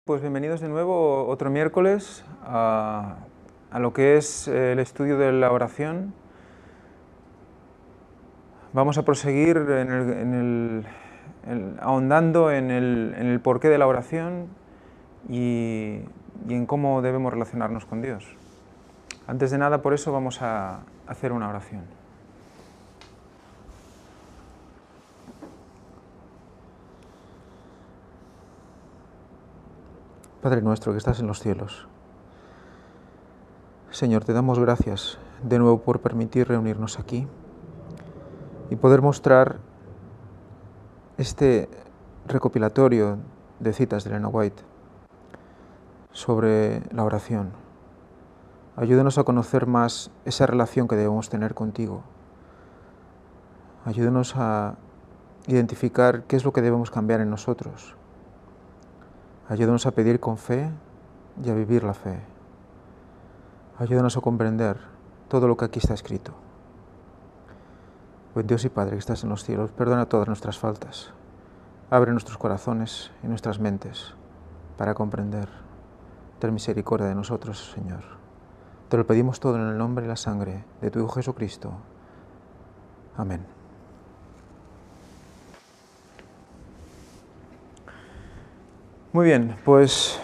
Pues bienvenidos de nuevo otro miércoles a lo que es el estudio de la oración. Vamos a proseguir ahondando en el porqué de la oración y en cómo debemos relacionarnos con Dios. Antes de nada, por eso vamos a hacer una oración. Padre nuestro que estás en los cielos, Señor, te damos gracias de nuevo por permitir reunirnos aquí y poder mostrar este recopilatorio de citas de Elena White sobre la oración. Ayúdanos a conocer más esa relación que debemos tener contigo. Ayúdanos a identificar qué es lo que debemos cambiar en nosotros. Ayúdanos a pedir con fe y a vivir la fe. Ayúdanos a comprender todo lo que aquí está escrito. Buen Dios y Padre que estás en los cielos, perdona todas nuestras faltas. Abre nuestros corazones y nuestras mentes para comprender. Ten misericordia de nosotros, Señor. Te lo pedimos todo en el nombre y la sangre de tu Hijo Jesucristo. Amén. Muy bien, pues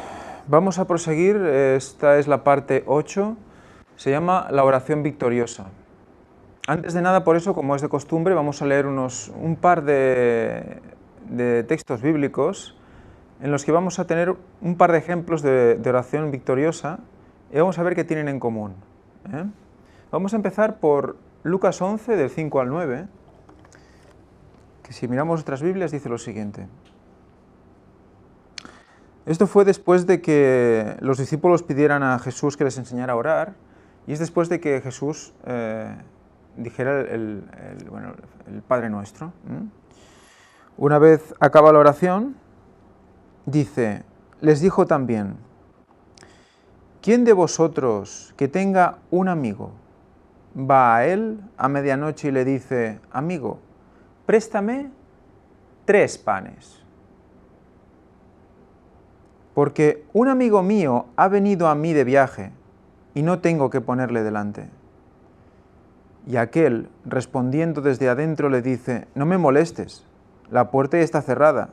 vamos a proseguir. Esta es la parte 8. Se llama la oración victoriosa. Antes de nada, por eso, como es de costumbre, vamos a leer un par de textos bíblicos en los que vamos a tener un par de ejemplos de oración victoriosa y vamos a ver qué tienen en común. Vamos a empezar por Lucas 11, del 5 al 9, que si miramos otras Biblias dice lo siguiente. Esto fue después de que los discípulos pidieran a Jesús que les enseñara a orar, y es después de que Jesús dijera el Padre Nuestro. Una vez acaba la oración, dice, les dijo también, ¿quién de vosotros que tenga un amigo va a él a medianoche y le dice, amigo, préstame 3 panes? Porque un amigo mío ha venido a mí de viaje y no tengo que ponerle delante. Y aquel, respondiendo desde adentro, le dice, no me molestes, la puerta ya está cerrada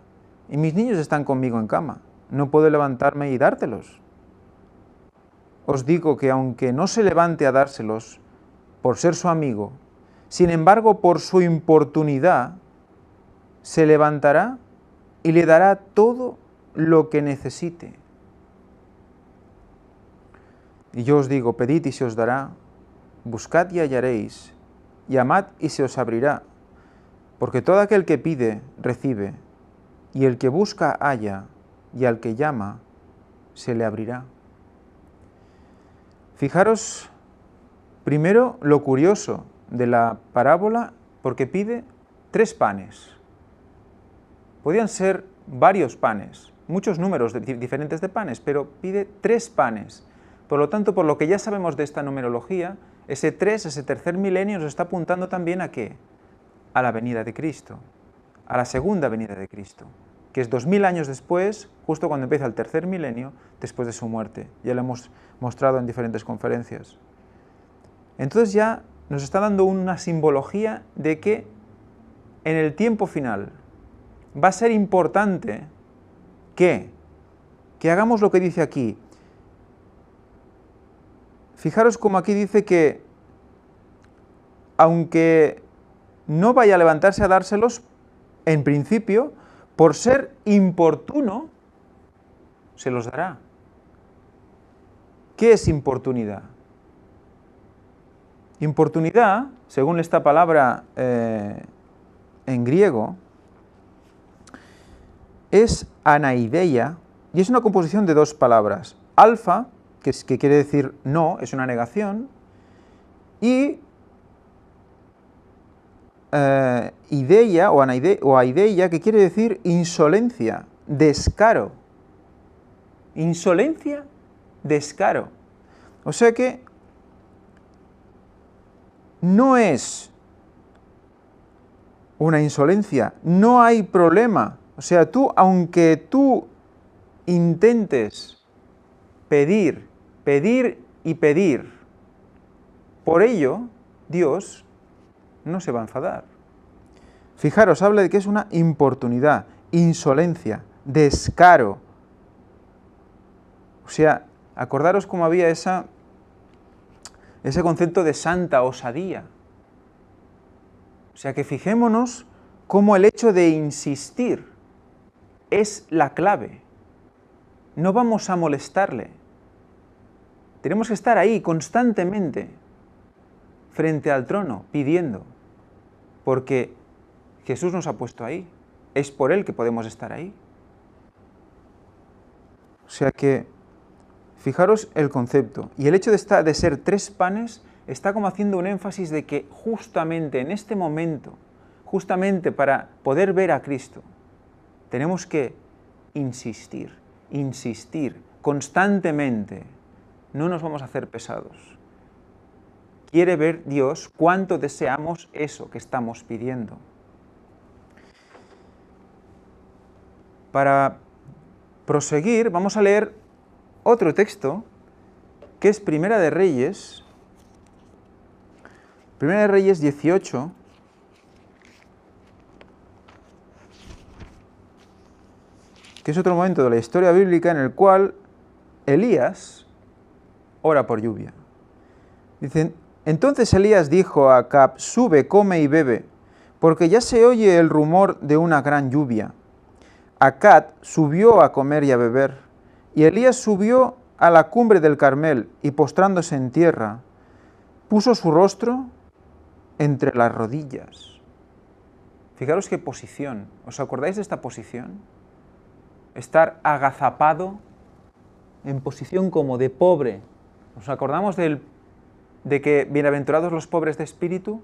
y mis niños están conmigo en cama, no puedo levantarme y dártelos. Os digo que aunque no se levante a dárselos por ser su amigo, sin embargo por su importunidad, se levantará y le dará todo lo que necesite. Y yo os digo, pedid y se os dará, buscad y hallaréis, llamad y se os abrirá, porque todo aquel que pide, recibe, y el que busca, halla, y al que llama, se le abrirá. Fijaros primero lo curioso de la parábola, porque pide 3 panes. Podían ser varios panes, muchos números diferentes de panes, pero pide 3 panes. Por lo tanto, por lo que ya sabemos de esta numerología, ese 3, ese tercer milenio, nos está apuntando también ¿a qué? A la venida de Cristo, a la segunda venida de Cristo, que es 2000 años después, justo cuando empieza el tercer milenio, después de su muerte. Ya lo hemos mostrado en diferentes conferencias. Entonces ya nos está dando una simbología de que en el tiempo final va a ser importante que hagamos lo que dice aquí. Fijaros como aquí dice que aunque no vaya a levantarse a dárselos, en principio, por ser importuno, se los dará. ¿Qué es importunidad? Importunidad, según esta palabra en griego, es anaideia, y es una composición de 2 palabras. Alfa, que quiere decir no, es una negación, y ideia o aideia, que quiere decir insolencia, descaro. Insolencia, descaro. O sea que no es una insolencia, no hay problema. O sea, aunque tú intentes pedir, pedir y pedir, por ello Dios no se va a enfadar. Fijaros, habla de que es una importunidad, insolencia, descaro. O sea, acordaros cómo había ese concepto de santa osadía. O sea, que fijémonos cómo el hecho de insistir es la clave. No vamos a molestarle. Tenemos que estar ahí constantemente, frente al trono, pidiendo, porque Jesús nos ha puesto ahí. Es por Él que podemos estar ahí. O sea que, fijaros el concepto. Y el hecho de ser 3 panes está como haciendo un énfasis de que justamente en este momento, justamente para poder ver a Cristo, tenemos que insistir, insistir constantemente. No nos vamos a hacer pesados. Quiere ver Dios cuánto deseamos eso que estamos pidiendo. Para proseguir, vamos a leer otro texto, que es Primera de Reyes 18, que es otro momento de la historia bíblica en el cual Elías ora por lluvia. Dicen, entonces Elías dijo a Acab, sube, come y bebe, porque ya se oye el rumor de una gran lluvia. Acab subió a comer y a beber, y Elías subió a la cumbre del Carmel, y postrándose en tierra, puso su rostro entre las rodillas. Fijaros qué posición. ¿Os acordáis de esta posición? Estar agazapado en posición como de pobre. ¿Nos acordamos de que bienaventurados los pobres de espíritu?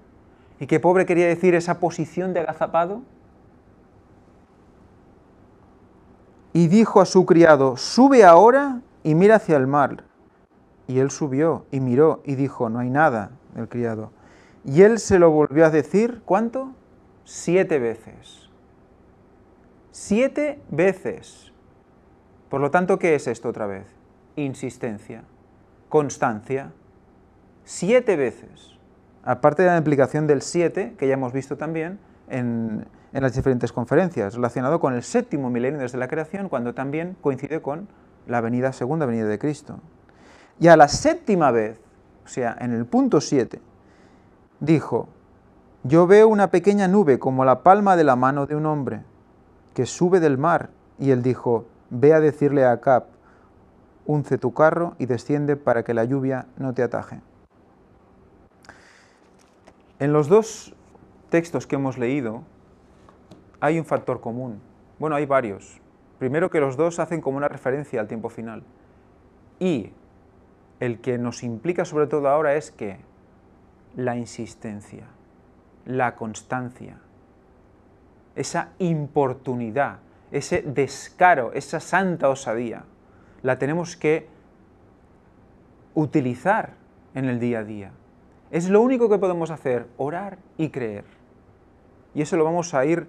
¿Y que pobre quería decir esa posición de agazapado? Y dijo a su criado, sube ahora y mira hacia el mar. Y él subió y miró y dijo, no hay nada, el criado. Y él se lo volvió a decir, ¿cuánto? 7 veces. 7 veces. Por lo tanto, ¿qué es esto otra vez? Insistencia, constancia. 7 veces. Aparte de la implicación del 7, que ya hemos visto también en las diferentes conferencias, relacionado con el 7º milenio desde la creación, cuando también coincide con la segunda venida de Cristo. Y a la 7ª vez, o sea, en el punto 7, dijo, yo veo una pequeña nube como la palma de la mano de un hombre, que sube del mar. Y él dijo, ve a decirle a Acab, unce tu carro y desciende para que la lluvia no te ataje. En los 2 textos que hemos leído hay un factor común. Bueno, hay varios. Primero, que los 2 hacen como una referencia al tiempo final. Y el que nos implica sobre todo ahora es que la insistencia, la constancia, esa importunidad, ese descaro, esa santa osadía, la tenemos que utilizar en el día a día. Es lo único que podemos hacer, orar y creer. Y eso lo vamos a ir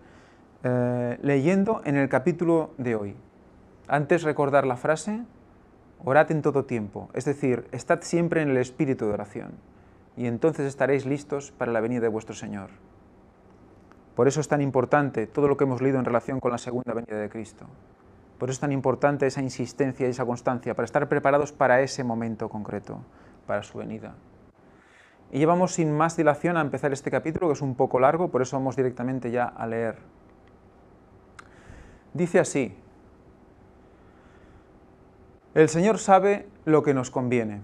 leyendo en el capítulo de hoy. Antes, recordar la frase, orad en todo tiempo, es decir, estad siempre en el espíritu de oración, y entonces estaréis listos para la venida de vuestro Señor. Por eso es tan importante todo lo que hemos leído en relación con la segunda venida de Cristo. Por eso es tan importante esa insistencia y esa constancia, para estar preparados para ese momento concreto, para su venida. Y ya vamos sin más dilación a empezar este capítulo, que es un poco largo, por eso vamos directamente ya a leer. Dice así, el Señor sabe lo que nos conviene.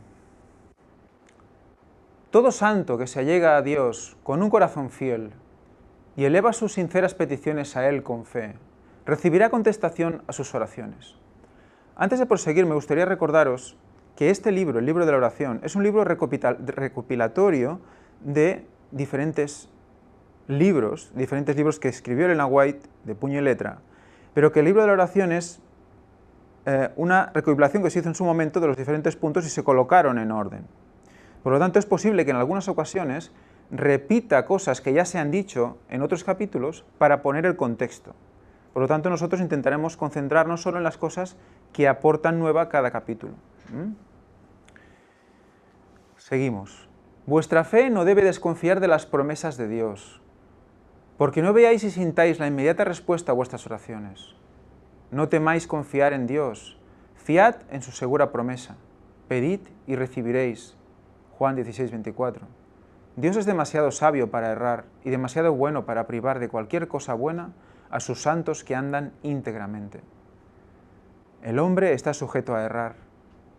Todo santo que se allega a Dios con un corazón fiel y eleva sus sinceras peticiones a Él con fe, recibirá contestación a sus oraciones. Antes de proseguir, me gustaría recordaros que este libro, el libro de la oración, es un libro recopilatorio de diferentes libros que escribió Elena White de puño y letra, pero que el libro de la oración es una recopilación que se hizo en su momento de los diferentes puntos y se colocaron en orden. Por lo tanto, es posible que en algunas ocasiones repita cosas que ya se han dicho en otros capítulos para poner el contexto. Por lo tanto, nosotros intentaremos concentrarnos solo en las cosas que aportan nueva cada capítulo. Seguimos. Vuestra fe no debe desconfiar de las promesas de Dios, porque no veáis y sintáis la inmediata respuesta a vuestras oraciones. No temáis confiar en Dios, fiad en su segura promesa. Pedid y recibiréis. Juan 16, 24. Dios es demasiado sabio para errar y demasiado bueno para privar de cualquier cosa buena a sus santos que andan íntegramente. El hombre está sujeto a errar,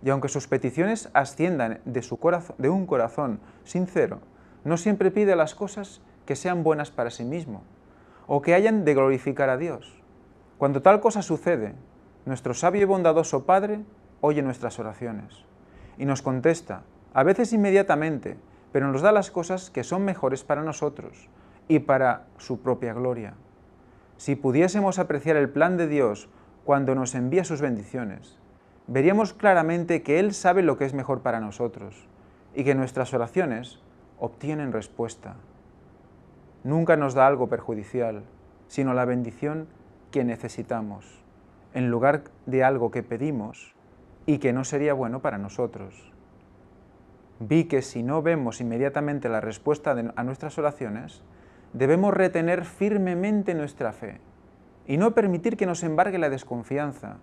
y aunque sus peticiones asciendan de un corazón sincero, no siempre pide las cosas que sean buenas para sí mismo, o que hayan de glorificar a Dios. Cuando tal cosa sucede, nuestro sabio y bondadoso Padre oye nuestras oraciones, y nos contesta, a veces inmediatamente, pero nos da las cosas que son mejores para nosotros, y para su propia gloria. Si pudiésemos apreciar el plan de Dios cuando nos envía sus bendiciones, veríamos claramente que Él sabe lo que es mejor para nosotros y que nuestras oraciones obtienen respuesta. Nunca nos da algo perjudicial, sino la bendición que necesitamos, en lugar de algo que pedimos y que no sería bueno para nosotros. Vi que si no vemos inmediatamente la respuesta a nuestras oraciones, debemos retener firmemente nuestra fe y no permitir que nos embargue la desconfianza,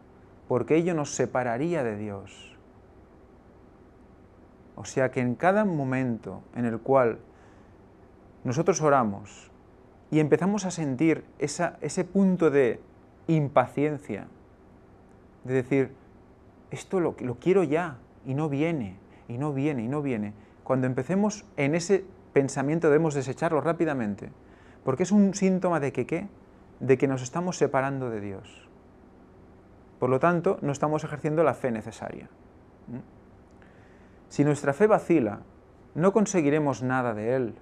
porque ello nos separaría de Dios. O sea que en cada momento en el cual nosotros oramos y empezamos a sentir ese punto de impaciencia, de decir, esto lo quiero ya, y no viene, y no viene, y no viene, cuando empecemos en ese pensamiento debemos desecharlo rápidamente, porque es un síntoma de que ¿qué? De que nos estamos separando de Dios. Por lo tanto, no estamos ejerciendo la fe necesaria. Si nuestra fe vacila, no conseguiremos nada de Él.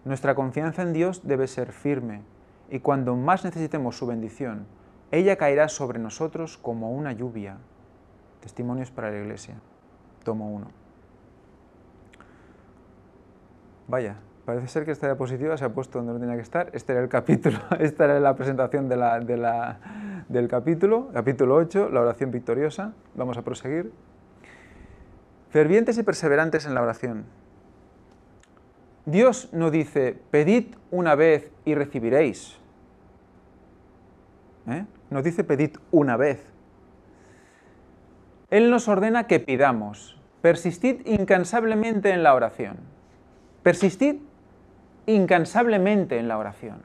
Nuestra confianza en Dios debe ser firme, y cuando más necesitemos su bendición, ella caerá sobre nosotros como una lluvia. Testimonios para la Iglesia, tomo 1. Vaya, parece ser que esta diapositiva se ha puesto donde no tenía que estar. Este era el capítulo, esta era la presentación del capítulo 8, la oración victoriosa. Vamos a proseguir. Fervientes y perseverantes en la oración. Dios no dice, pedid una vez y recibiréis. Nos dice, pedid una vez. Él nos ordena que pidamos. Persistid incansablemente en la oración. Persistid incansablemente en la oración.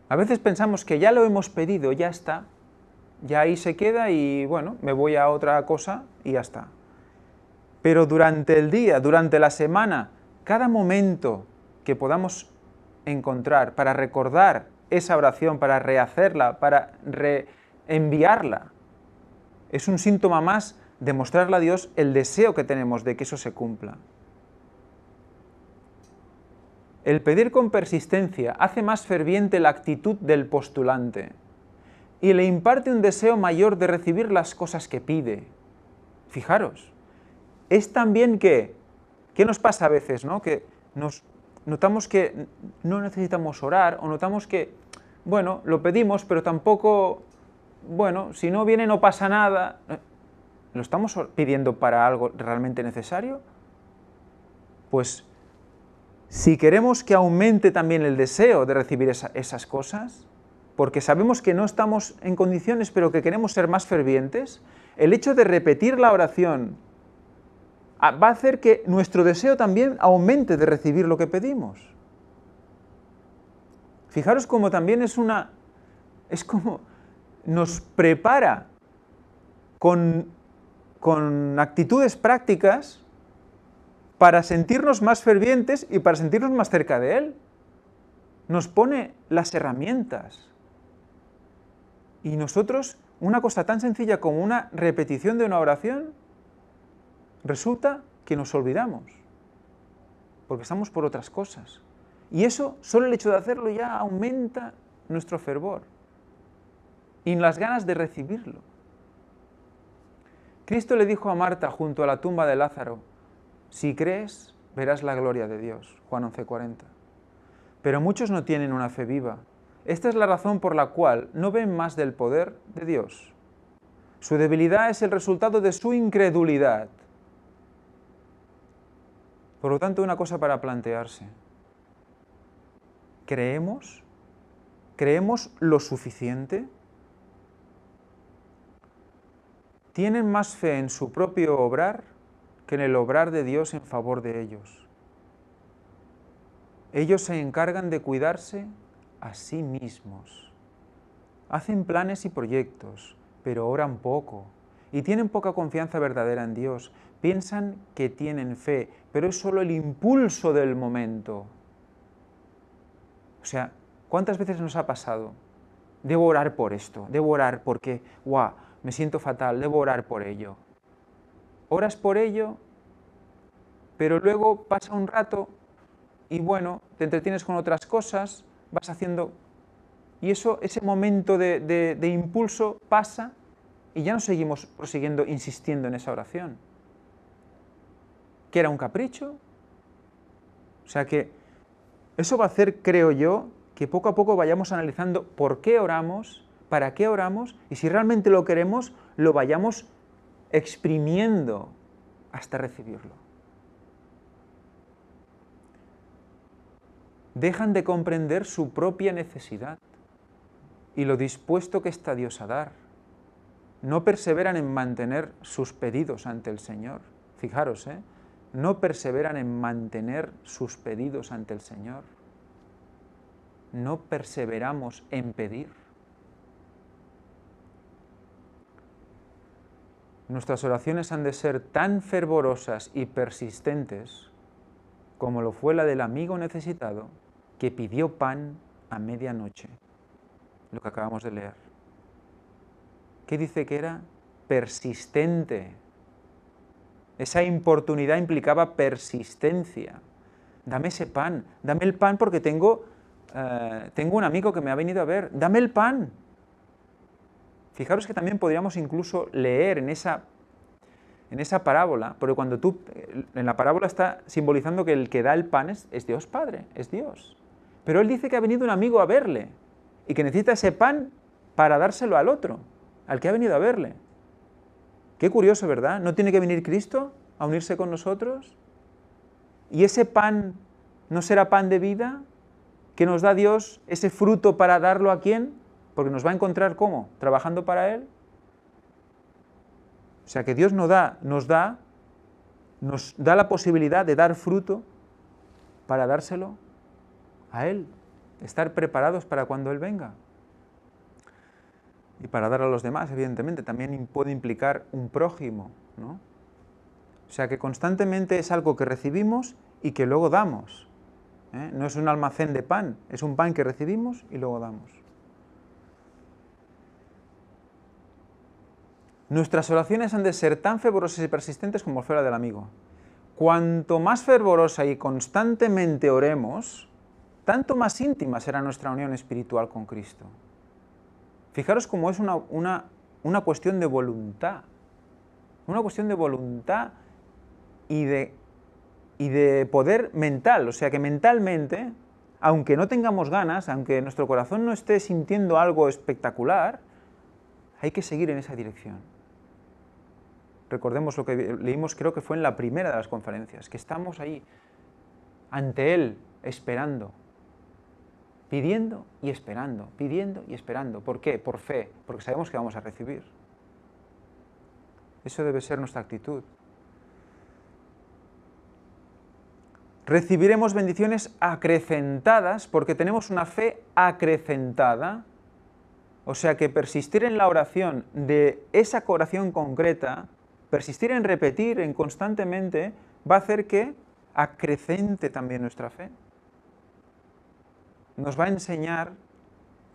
A veces pensamos que ya lo hemos pedido, ya está, ya ahí se queda y bueno, me voy a otra cosa y ya está. Pero durante el día, durante la semana, cada momento que podamos encontrar para recordar esa oración, para rehacerla, para reenviarla, es un síntoma más de mostrarle a Dios el deseo que tenemos de que eso se cumpla. El pedir con persistencia hace más ferviente la actitud del postulante y le imparte un deseo mayor de recibir las cosas que pide. Fijaros, es también ¿qué nos pasa a veces, ¿no? Que notamos que no necesitamos orar o notamos que, bueno, lo pedimos, pero tampoco, bueno, si no viene no pasa nada. ¿Lo estamos pidiendo para algo realmente necesario? Pues si queremos que aumente también el deseo de recibir esas cosas, porque sabemos que no estamos en condiciones, pero que queremos ser más fervientes, el hecho de repetir la oración va a hacer que nuestro deseo también aumente de recibir lo que pedimos. Fijaros cómo también es como nos prepara con actitudes prácticas para sentirnos más fervientes y para sentirnos más cerca de Él. Nos pone las herramientas. Y nosotros, una cosa tan sencilla como una repetición de una oración, resulta que nos olvidamos, porque estamos por otras cosas. Y eso, solo el hecho de hacerlo ya aumenta nuestro fervor y las ganas de recibirlo. Cristo le dijo a Marta junto a la tumba de Lázaro, si crees, verás la gloria de Dios. Juan 11:40. Pero muchos no tienen una fe viva, Esta es la razón por la cual no ven más del poder de Dios. Su debilidad es el resultado de su incredulidad. Por lo tanto, una cosa para plantearse. ¿Creemos? ¿Creemos lo suficiente? Tienen más fe en su propio obrar que en el obrar de Dios en favor de ellos. Ellos se encargan de cuidarse a sí mismos. Hacen planes y proyectos, pero oran poco y tienen poca confianza verdadera en Dios. Piensan que tienen fe, pero es solo el impulso del momento. O sea, ¿cuántas veces nos ha pasado? Debo orar por esto, debo orar porque, me siento fatal, debo orar por ello. Oras por ello, pero luego pasa un rato y bueno, te entretienes con otras cosas, vas haciendo... Y ese momento de impulso pasa y ya no seguimos prosiguiendo, insistiendo en esa oración. ¿Que era un capricho? O sea que eso va a hacer, creo yo, que poco a poco vayamos analizando por qué oramos, para qué oramos, y si realmente lo queremos, lo vayamos exprimiendo hasta recibirlo. Dejan de comprender su propia necesidad y lo dispuesto que está Dios a dar. No perseveran en mantener sus pedidos ante el Señor. Fijaros, no perseveran en mantener sus pedidos ante el Señor. No perseveramos en pedir. Nuestras oraciones han de ser tan fervorosas y persistentes como lo fue la del amigo necesitado que pidió pan a medianoche, lo que acabamos de leer. ¿Qué dice que era? Persistente. Esa importunidad implicaba persistencia. Dame ese pan, dame el pan porque tengo un amigo que me ha venido a ver, dame el pan. Fijaros que también podríamos incluso leer en esa parábola, porque cuando en la parábola está simbolizando que el que da el pan es Dios Padre, es Dios. Pero él dice que ha venido un amigo a verle y que necesita ese pan para dárselo al otro, al que ha venido a verle. Qué curioso, ¿verdad? ¿No tiene que venir Cristo a unirse con nosotros? ¿Y ese pan no será pan de vida que nos da Dios, ese fruto para darlo a quién? Porque nos va a encontrar ¿cómo? ¿Trabajando para Él? O sea que Dios nos da la posibilidad de dar fruto para dárselo a Él, estar preparados para cuando Él venga. Y para dar a los demás, evidentemente, también puede implicar un prójimo, ¿no? O sea que constantemente es algo que recibimos y que luego damos. No es un almacén de pan, es un pan que recibimos y luego damos. Nuestras oraciones han de ser tan fervorosas y persistentes como fue la del amigo. Cuanto más fervorosa y constantemente oremos, tanto más íntima será nuestra unión espiritual con Cristo. Fijaros cómo es una cuestión de voluntad. Una cuestión de voluntad y de poder mental. O sea que mentalmente, aunque no tengamos ganas, aunque nuestro corazón no esté sintiendo algo espectacular, hay que seguir en esa dirección. Recordemos lo que leímos, creo que fue en la primera de las conferencias, que estamos ahí, ante Él, esperando, pidiendo y esperando, pidiendo y esperando. ¿Por qué? Por fe, porque sabemos que vamos a recibir. Eso debe ser nuestra actitud. Recibiremos bendiciones acrecentadas porque tenemos una fe acrecentada. O sea que persistir en la oración de esa oración concreta, persistir en repetir en constantemente, va a hacer que acrecente también nuestra fe. Nos va a enseñar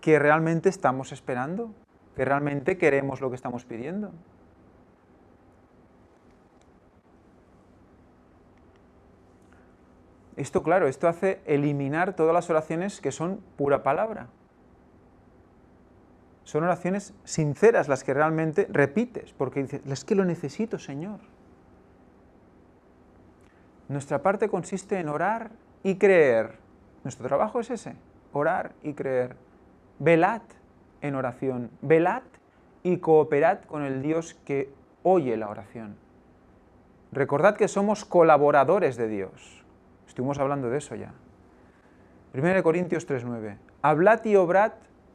que realmente estamos esperando, que realmente queremos lo que estamos pidiendo. Esto, claro, esto hace eliminar todas las oraciones que son pura palabra. Son oraciones sinceras las que realmente repites, porque dices, es que lo necesito, Señor. Nuestra parte consiste en orar y creer. Nuestro trabajo es ese, orar y creer. velad en oración, velad y cooperad con el Dios que oye la oración. Recordad que somos colaboradores de Dios. Estuvimos hablando de eso ya. 1 Corintios 3:9. Hablad y obrad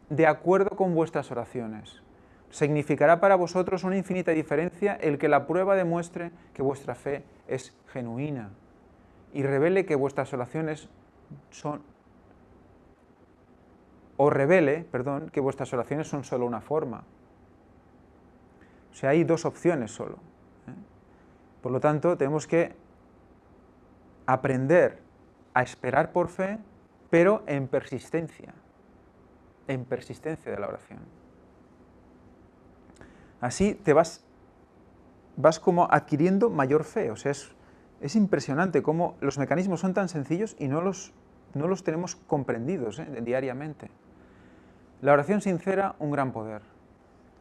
de acuerdo con vuestras oraciones. Significará para vosotros una infinita diferencia el que la prueba demuestre que vuestra fe es genuina y revele que vuestras oraciones son, que vuestras oraciones son solo una forma. O sea, hay dos opciones solo. Por lo tanto, tenemos que aprender a esperar por fe, pero en persistencia de la oración. Así te vas como adquiriendo mayor fe. O sea, es impresionante cómo los mecanismos son tan sencillos y no los tenemos comprendidos diariamente. La oración sincera, un gran poder.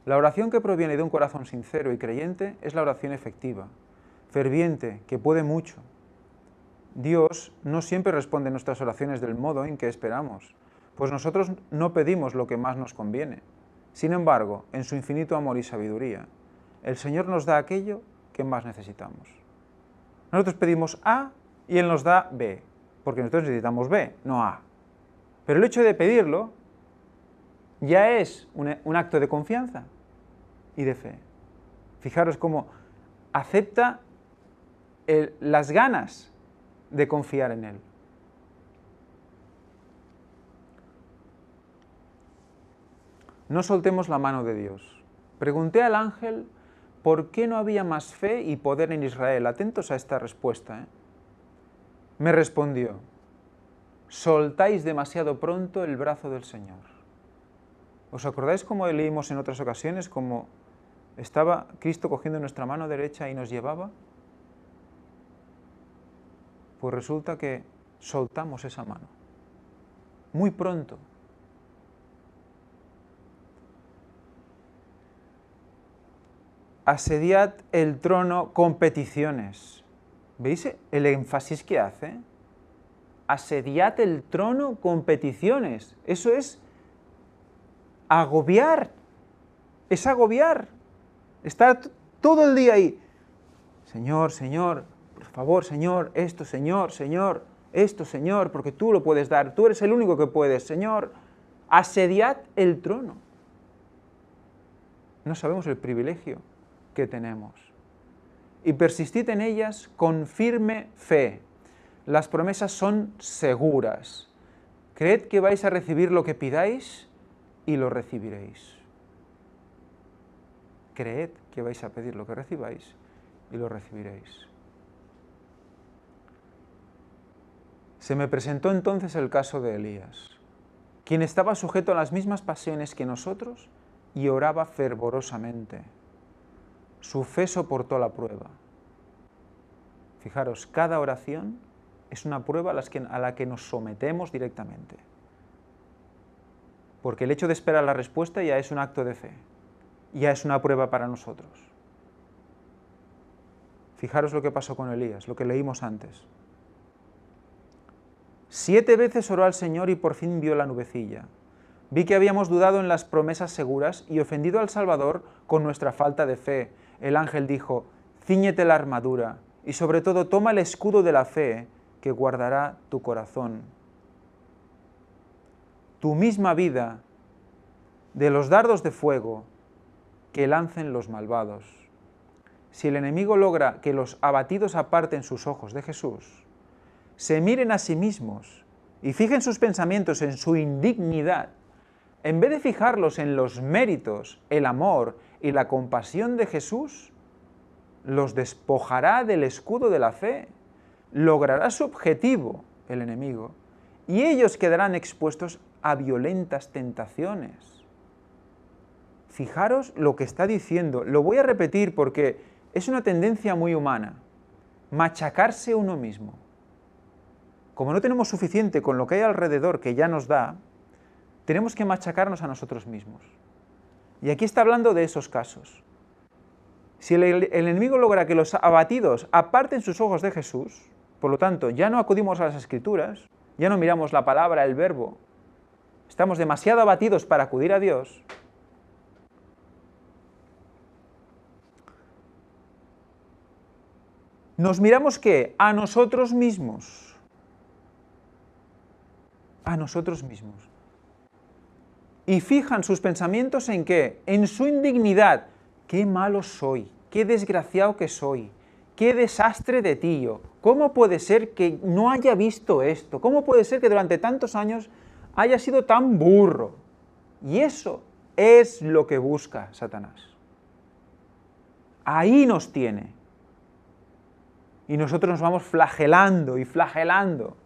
La oración que proviene de un corazón sincero y creyente es la oración efectiva, ferviente, que puede mucho. Dios no siempre responde nuestras oraciones del modo en que esperamos, pues nosotros no pedimos lo que más nos conviene. Sin embargo, en su infinito amor y sabiduría, el Señor nos da aquello que más necesitamos. Nosotros pedimos A y Él nos da B, porque nosotros necesitamos B, no A. Pero el hecho de pedirlo ya es un acto de confianza y de fe. Fijaros cómo acepta las ganas de confiar en Él. No soltemos la mano de Dios. Pregunté al ángel por qué no había más fe y poder en Israel. Atentos a esta respuesta. Me respondió: soltáis demasiado pronto el brazo del Señor. ¿Os acordáis cómo leímos en otras ocasiones cómo estaba Cristo cogiendo nuestra mano derecha y nos llevaba? Pues resulta que soltamos esa mano muy pronto. Asediad el trono con peticiones. ¿Veis el énfasis que hace? Asediad el trono con peticiones. Eso es agobiar. Es agobiar. Estar todo el día ahí. Señor, Señor, por favor, Señor, esto, Señor, Señor, esto, Señor, porque tú lo puedes dar. Tú eres el único que puedes, Señor. Asediad el trono. No sabemos el privilegio que tenemos. Y persistid en ellas con firme fe. Las promesas son seguras. Creed que vais a recibir lo que pidáis y lo recibiréis. Creed que vais a pedir lo que recibáis y lo recibiréis. Se me presentó entonces el caso de Elías, quien estaba sujeto a las mismas pasiones que nosotros y oraba fervorosamente. Su fe soportó la prueba. Fijaros, cada oración es una prueba a la que nos sometemos directamente. Porque el hecho de esperar la respuesta ya es un acto de fe, ya es una prueba para nosotros. Fijaros lo que pasó con Elías, lo que leímos antes. 7 veces oró al Señor y por fin vio la nubecilla. Vi que habíamos dudado en las promesas seguras y ofendido al Salvador con nuestra falta de fe. El ángel dijo: cíñete la armadura y sobre todo toma el escudo de la fe que guardará tu corazón. Tu misma vida de los dardos de fuego que lancen los malvados. Si el enemigo logra que los abatidos aparten sus ojos de Jesús, se miren a sí mismos y fijen sus pensamientos en su indignidad, en vez de fijarlos en los méritos, el amor y la compasión de Jesús, los despojará del escudo de la fe, logrará su objetivo, el enemigo, y ellos quedarán expuestos a violentas tentaciones. Fijaros lo que está diciendo, lo voy a repetir porque es una tendencia muy humana, machacarse uno mismo. Como no tenemos suficiente con lo que hay alrededor que ya nos da, tenemos que machacarnos a nosotros mismos. Y aquí está hablando de esos casos. Si el enemigo logra que los abatidos aparten sus ojos de Jesús, por lo tanto, ya no acudimos a las Escrituras, ya no miramos la palabra, el verbo, estamos demasiado abatidos para acudir a Dios, nos miramos ¿qué? A nosotros mismos. A nosotros mismos. Y fijan sus pensamientos en ¿qué? En su indignidad. ¡Qué malo soy! ¡Qué desgraciado que soy! ¡Qué desastre de tío! ¿Cómo puede ser que no haya visto esto? ¿Cómo puede ser que durante tantos años haya sido tan burro? Y eso es lo que busca Satanás. Ahí nos tiene. Y nosotros nos vamos flagelando y flagelando.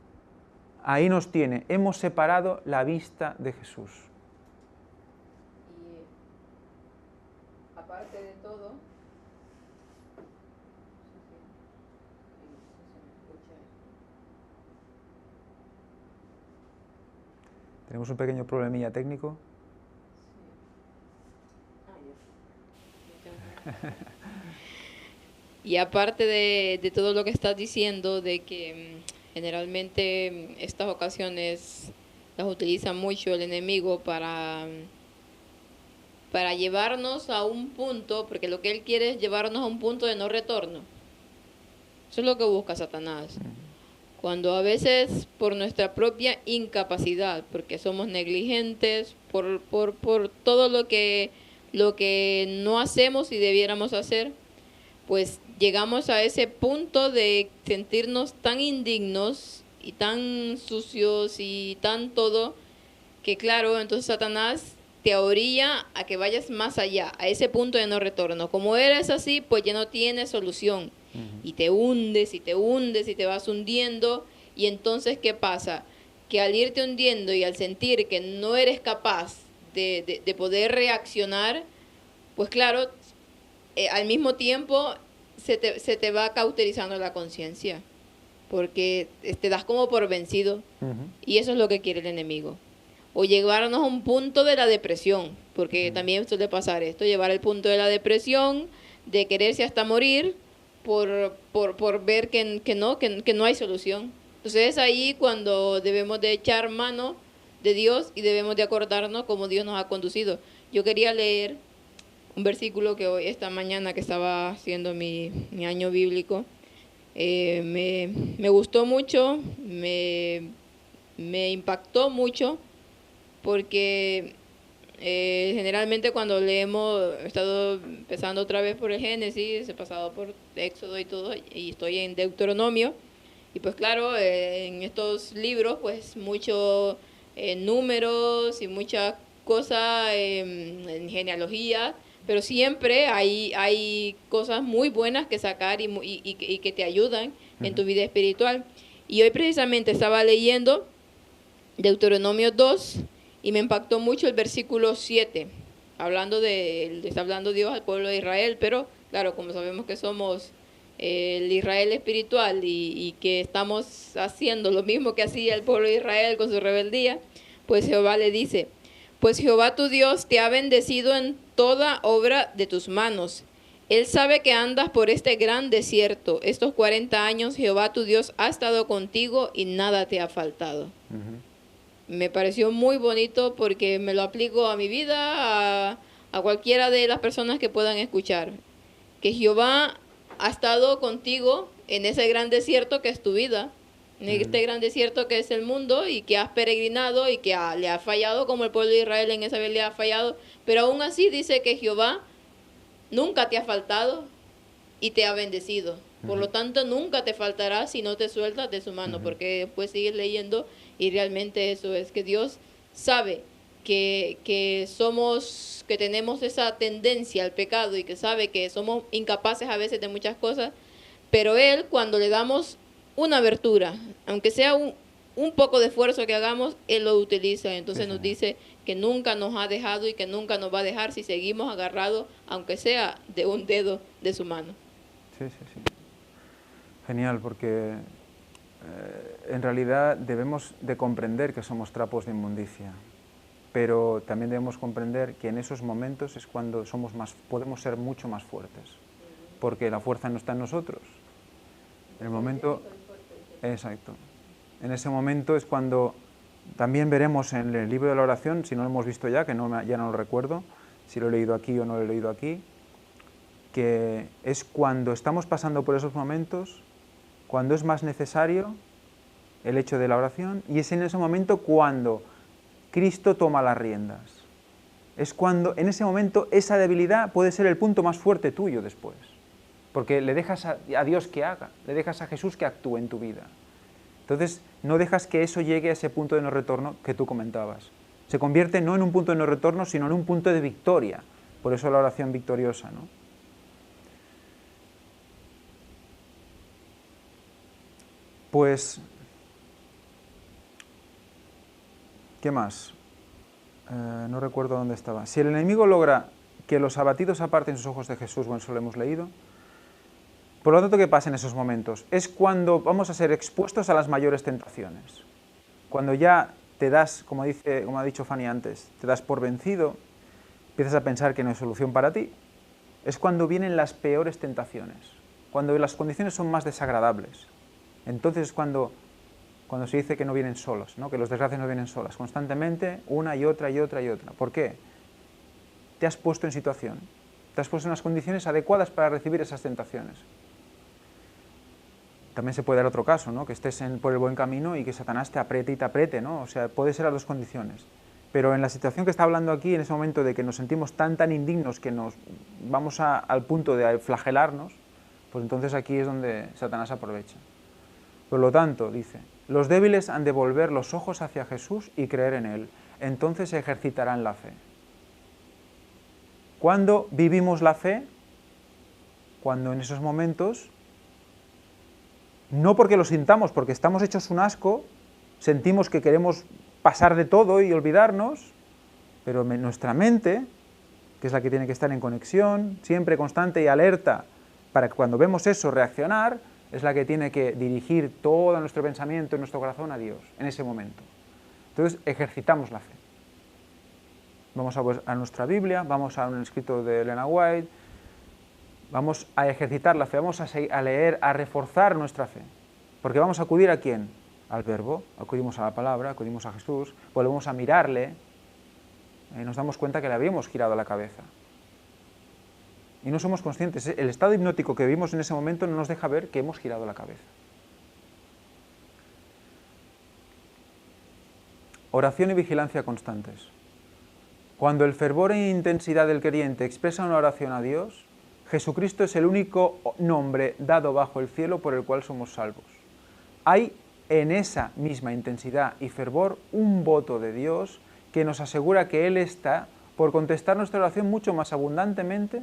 Ahí nos tiene. Hemos separado la vista de Jesús. Y aparte de todo, Tenemos un pequeño problemilla técnico. y aparte de todo lo que estás diciendo, de que generalmente estas ocasiones las utiliza mucho el enemigo para llevarnos a un punto, porque lo que él quiere es llevarnos a un punto de no retorno. Eso es lo que busca Satanás. Cuando a veces por nuestra propia incapacidad, porque somos negligentes, por todo lo que no hacemos y debiéramos hacer, pues llegamos a ese punto de sentirnos tan indignos y tan sucios y tan todo, que claro, entonces Satanás te orilla a que vayas más allá, a ese punto de no retorno. Como eres así, pues ya no tienes solución. Y te hundes, y te hundes, y te vas hundiendo. Y entonces, ¿qué pasa? Que al irte hundiendo y al sentir que no eres capaz de poder reaccionar, pues claro, al mismo tiempo se te va cauterizando la conciencia, porque te das como por vencido. Y eso es lo que quiere el enemigo. O llevarnos a un punto de la depresión, porque también suele pasar esto, llevar al punto de la depresión, de quererse hasta morir, por ver que no hay solución. Entonces es ahí cuando debemos de echar mano de Dios y debemos de acordarnos cómo Dios nos ha conducido. Yo quería leer un versículo que hoy, esta mañana que estaba haciendo mi año bíblico, me gustó mucho, me impactó mucho, porque generalmente cuando leemos, he estado empezando otra vez por el Génesis, he pasado por Éxodo y todo, y estoy en Deuteronomio, y pues claro, en estos libros pues muchos números y muchas cosas en genealogía, pero siempre hay cosas muy buenas que sacar y que te ayudan en tu vida espiritual. Y hoy precisamente estaba leyendo Deuteronomio 2, y me impactó mucho el versículo 7, está hablando Dios al pueblo de Israel, pero claro, como sabemos que somos el Israel espiritual y que estamos haciendo lo mismo que hacía el pueblo de Israel con su rebeldía, pues Jehová le dice: pues Jehová tu Dios te ha bendecido en toda obra de tus manos. Él sabe que andas por este gran desierto. Estos 40 años Jehová tu Dios ha estado contigo y nada te ha faltado. Me pareció muy bonito porque me lo aplico a mi vida, a cualquiera de las personas que puedan escuchar. Que Jehová ha estado contigo en ese gran desierto que es tu vida, en este gran desierto que es el mundo, y que has peregrinado y que le ha fallado como el pueblo de Israel en esa vez le ha fallado, pero aún así dice que Jehová nunca te ha faltado y te ha bendecido. Por lo tanto, nunca te faltará si no te sueltas de su mano, porque después sigues leyendo y realmente eso es, que Dios sabe que tenemos esa tendencia al pecado y que sabe que somos incapaces a veces de muchas cosas, pero Él, cuando le damos una abertura, aunque sea un poco de esfuerzo que hagamos, Él lo utiliza. Entonces nos dice que nunca nos ha dejado y que nunca nos va a dejar si seguimos agarrados, aunque sea de un dedo de su mano. Sí. Genial, porque en realidad debemos de comprender que somos trapos de inmundicia, pero también debemos comprender que en esos momentos es cuando podemos ser mucho más fuertes, porque la fuerza no está en nosotros. En el momento, exacto. En ese momento es cuando También veremos en el libro de la oración, si no lo hemos visto ya, que ya no lo recuerdo, si lo he leído aquí o no lo he leído aquí, que es cuando estamos pasando por esos momentos, cuando es más necesario el hecho de la oración, y es en ese momento cuando Cristo toma las riendas. Es cuando, en ese momento, esa debilidad puede ser el punto más fuerte tuyo después, porque le dejas a Dios que haga, le dejas a Jesús que actúe en tu vida. Entonces, no dejas que eso llegue a ese punto de no retorno que tú comentabas. Se convierte no en un punto de no retorno, sino en un punto de victoria. Por eso la oración victoriosa, ¿no? Pues, ¿qué más? No recuerdo dónde estaba. Si el enemigo logra que los abatidos aparten sus ojos de Jesús, bueno, eso lo hemos leído. Por lo tanto, ¿qué pasa en esos momentos? Es cuando vamos a ser expuestos a las mayores tentaciones. Cuando ya te das, como ha dicho Fanny antes, te das por vencido, empiezas a pensar que no hay solución para ti, es cuando vienen las peores tentaciones, cuando las condiciones son más desagradables. Entonces es cuando se dice que no vienen solas, ¿no? Que los desgracias no vienen solas, constantemente, una y otra y otra y otra. ¿Por qué? Te has puesto en situación, te has puesto en las condiciones adecuadas para recibir esas tentaciones. También se puede dar otro caso, ¿no? Que estés por el buen camino y que Satanás te apriete y te apriete, ¿no? O sea, puede ser las dos condiciones. Pero en la situación que está hablando aquí, en ese momento de que nos sentimos tan indignos que nos vamos al punto de flagelarnos, pues entonces aquí es donde Satanás aprovecha. Por lo tanto, dice, los débiles han de volver los ojos hacia Jesús y creer en Él. Entonces ejercitarán la fe. ¿Cuándo vivimos la fe? Cuando en esos momentos, no porque lo sintamos, porque estamos hechos un asco, sentimos que queremos pasar de todo y olvidarnos, pero nuestra mente, que es la que tiene que estar en conexión, siempre constante y alerta, para que cuando vemos eso reaccionar, es la que tiene que dirigir todo nuestro pensamiento y nuestro corazón a Dios, en ese momento. Entonces, ejercitamos la fe. Vamos a nuestra Biblia, vamos a un escrito de Elena White, vamos a ejercitar la fe, vamos a leer, a reforzar nuestra fe. Porque vamos a acudir ¿a quién? Al Verbo, acudimos a la palabra, acudimos a Jesús, volvemos a mirarle, y nos damos cuenta que le habíamos girado la cabeza. Y no somos conscientes, el estado hipnótico que vivimos en ese momento no nos deja ver que hemos girado la cabeza. Oración y vigilancia constantes. Cuando el fervor e intensidad del creyente expresa una oración a Dios, Jesucristo es el único nombre dado bajo el cielo por el cual somos salvos. Hay en esa misma intensidad y fervor un voto de Dios que nos asegura que Él está por contestar nuestra oración mucho más abundantemente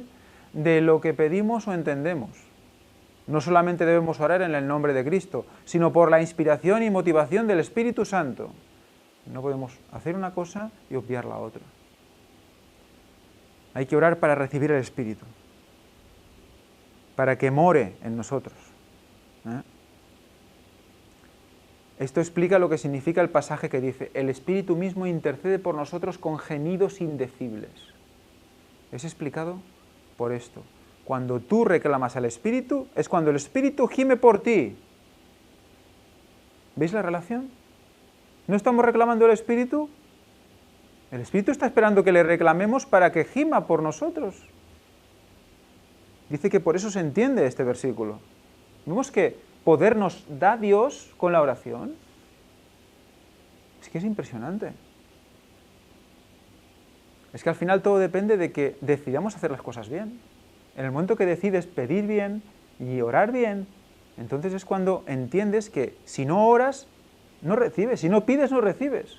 de lo que pedimos o entendemos. No solamente debemos orar en el nombre de Cristo, sino por la inspiración y motivación del Espíritu Santo. No podemos hacer una cosa y obviar la otra. Hay que orar para recibir el Espíritu, para que more en nosotros. Esto explica lo que significa el pasaje que dice: el Espíritu mismo intercede por nosotros con gemidos indecibles. Es explicado por esto. Cuando tú reclamas al Espíritu, es cuando el Espíritu gime por ti. ¿Veis la relación? ¿No estamos reclamando al Espíritu? El Espíritu está esperando que le reclamemos para que gima por nosotros. Dice que por eso se entiende este versículo. Vemos que poder nos da Dios con la oración. Es que es impresionante. Es que al final todo depende de que decidamos hacer las cosas bien. En el momento que decides pedir bien y orar bien, entonces es cuando entiendes que si no oras, no recibes. Si no pides, no recibes.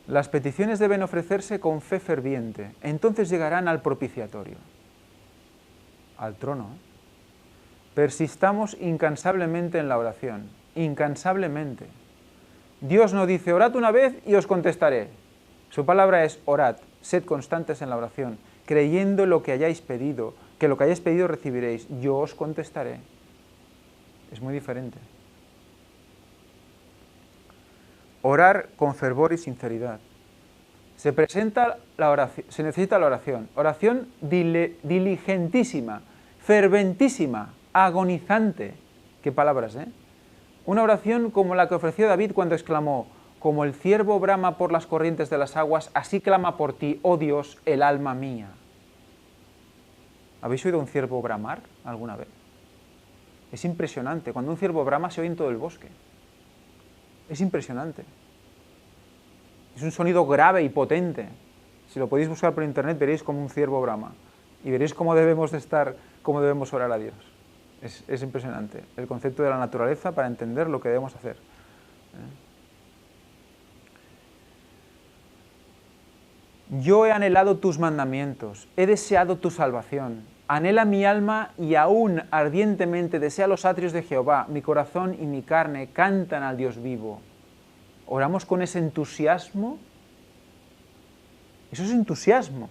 Las peticiones deben ofrecerse con fe ferviente. Entonces llegarán al propiciatorio, al trono. Persistamos incansablemente en la oración. Incansablemente. Dios no dice, orad una vez y os contestaré. Su palabra es, orad, sed constantes en la oración, creyendo lo que hayáis pedido, que lo que hayáis pedido recibiréis, yo os contestaré. Es muy diferente. Orar con fervor y sinceridad. Se necesita la oración. Oración diligentísima, ferventísima, agonizante. ¿Qué palabras, eh? Una oración como la que ofreció David cuando exclamó: como el ciervo brama por las corrientes de las aguas, así clama por ti, oh Dios, el alma mía. ¿Habéis oído un ciervo bramar alguna vez? Es impresionante. Cuando un ciervo brama se oye en todo el bosque. Es impresionante. Es un sonido grave y potente. Si lo podéis buscar por internet veréis como un ciervo brama. Y veréis cómo debemos de estar, cómo debemos orar a Dios. Es impresionante el concepto de la naturaleza para entender lo que debemos hacer. Yo he anhelado tus mandamientos, he deseado tu salvación. Anhela mi alma y aún ardientemente desea los atrios de Jehová. Mi corazón y mi carne cantan al Dios vivo. ¿Oramos con ese entusiasmo? Eso es entusiasmo.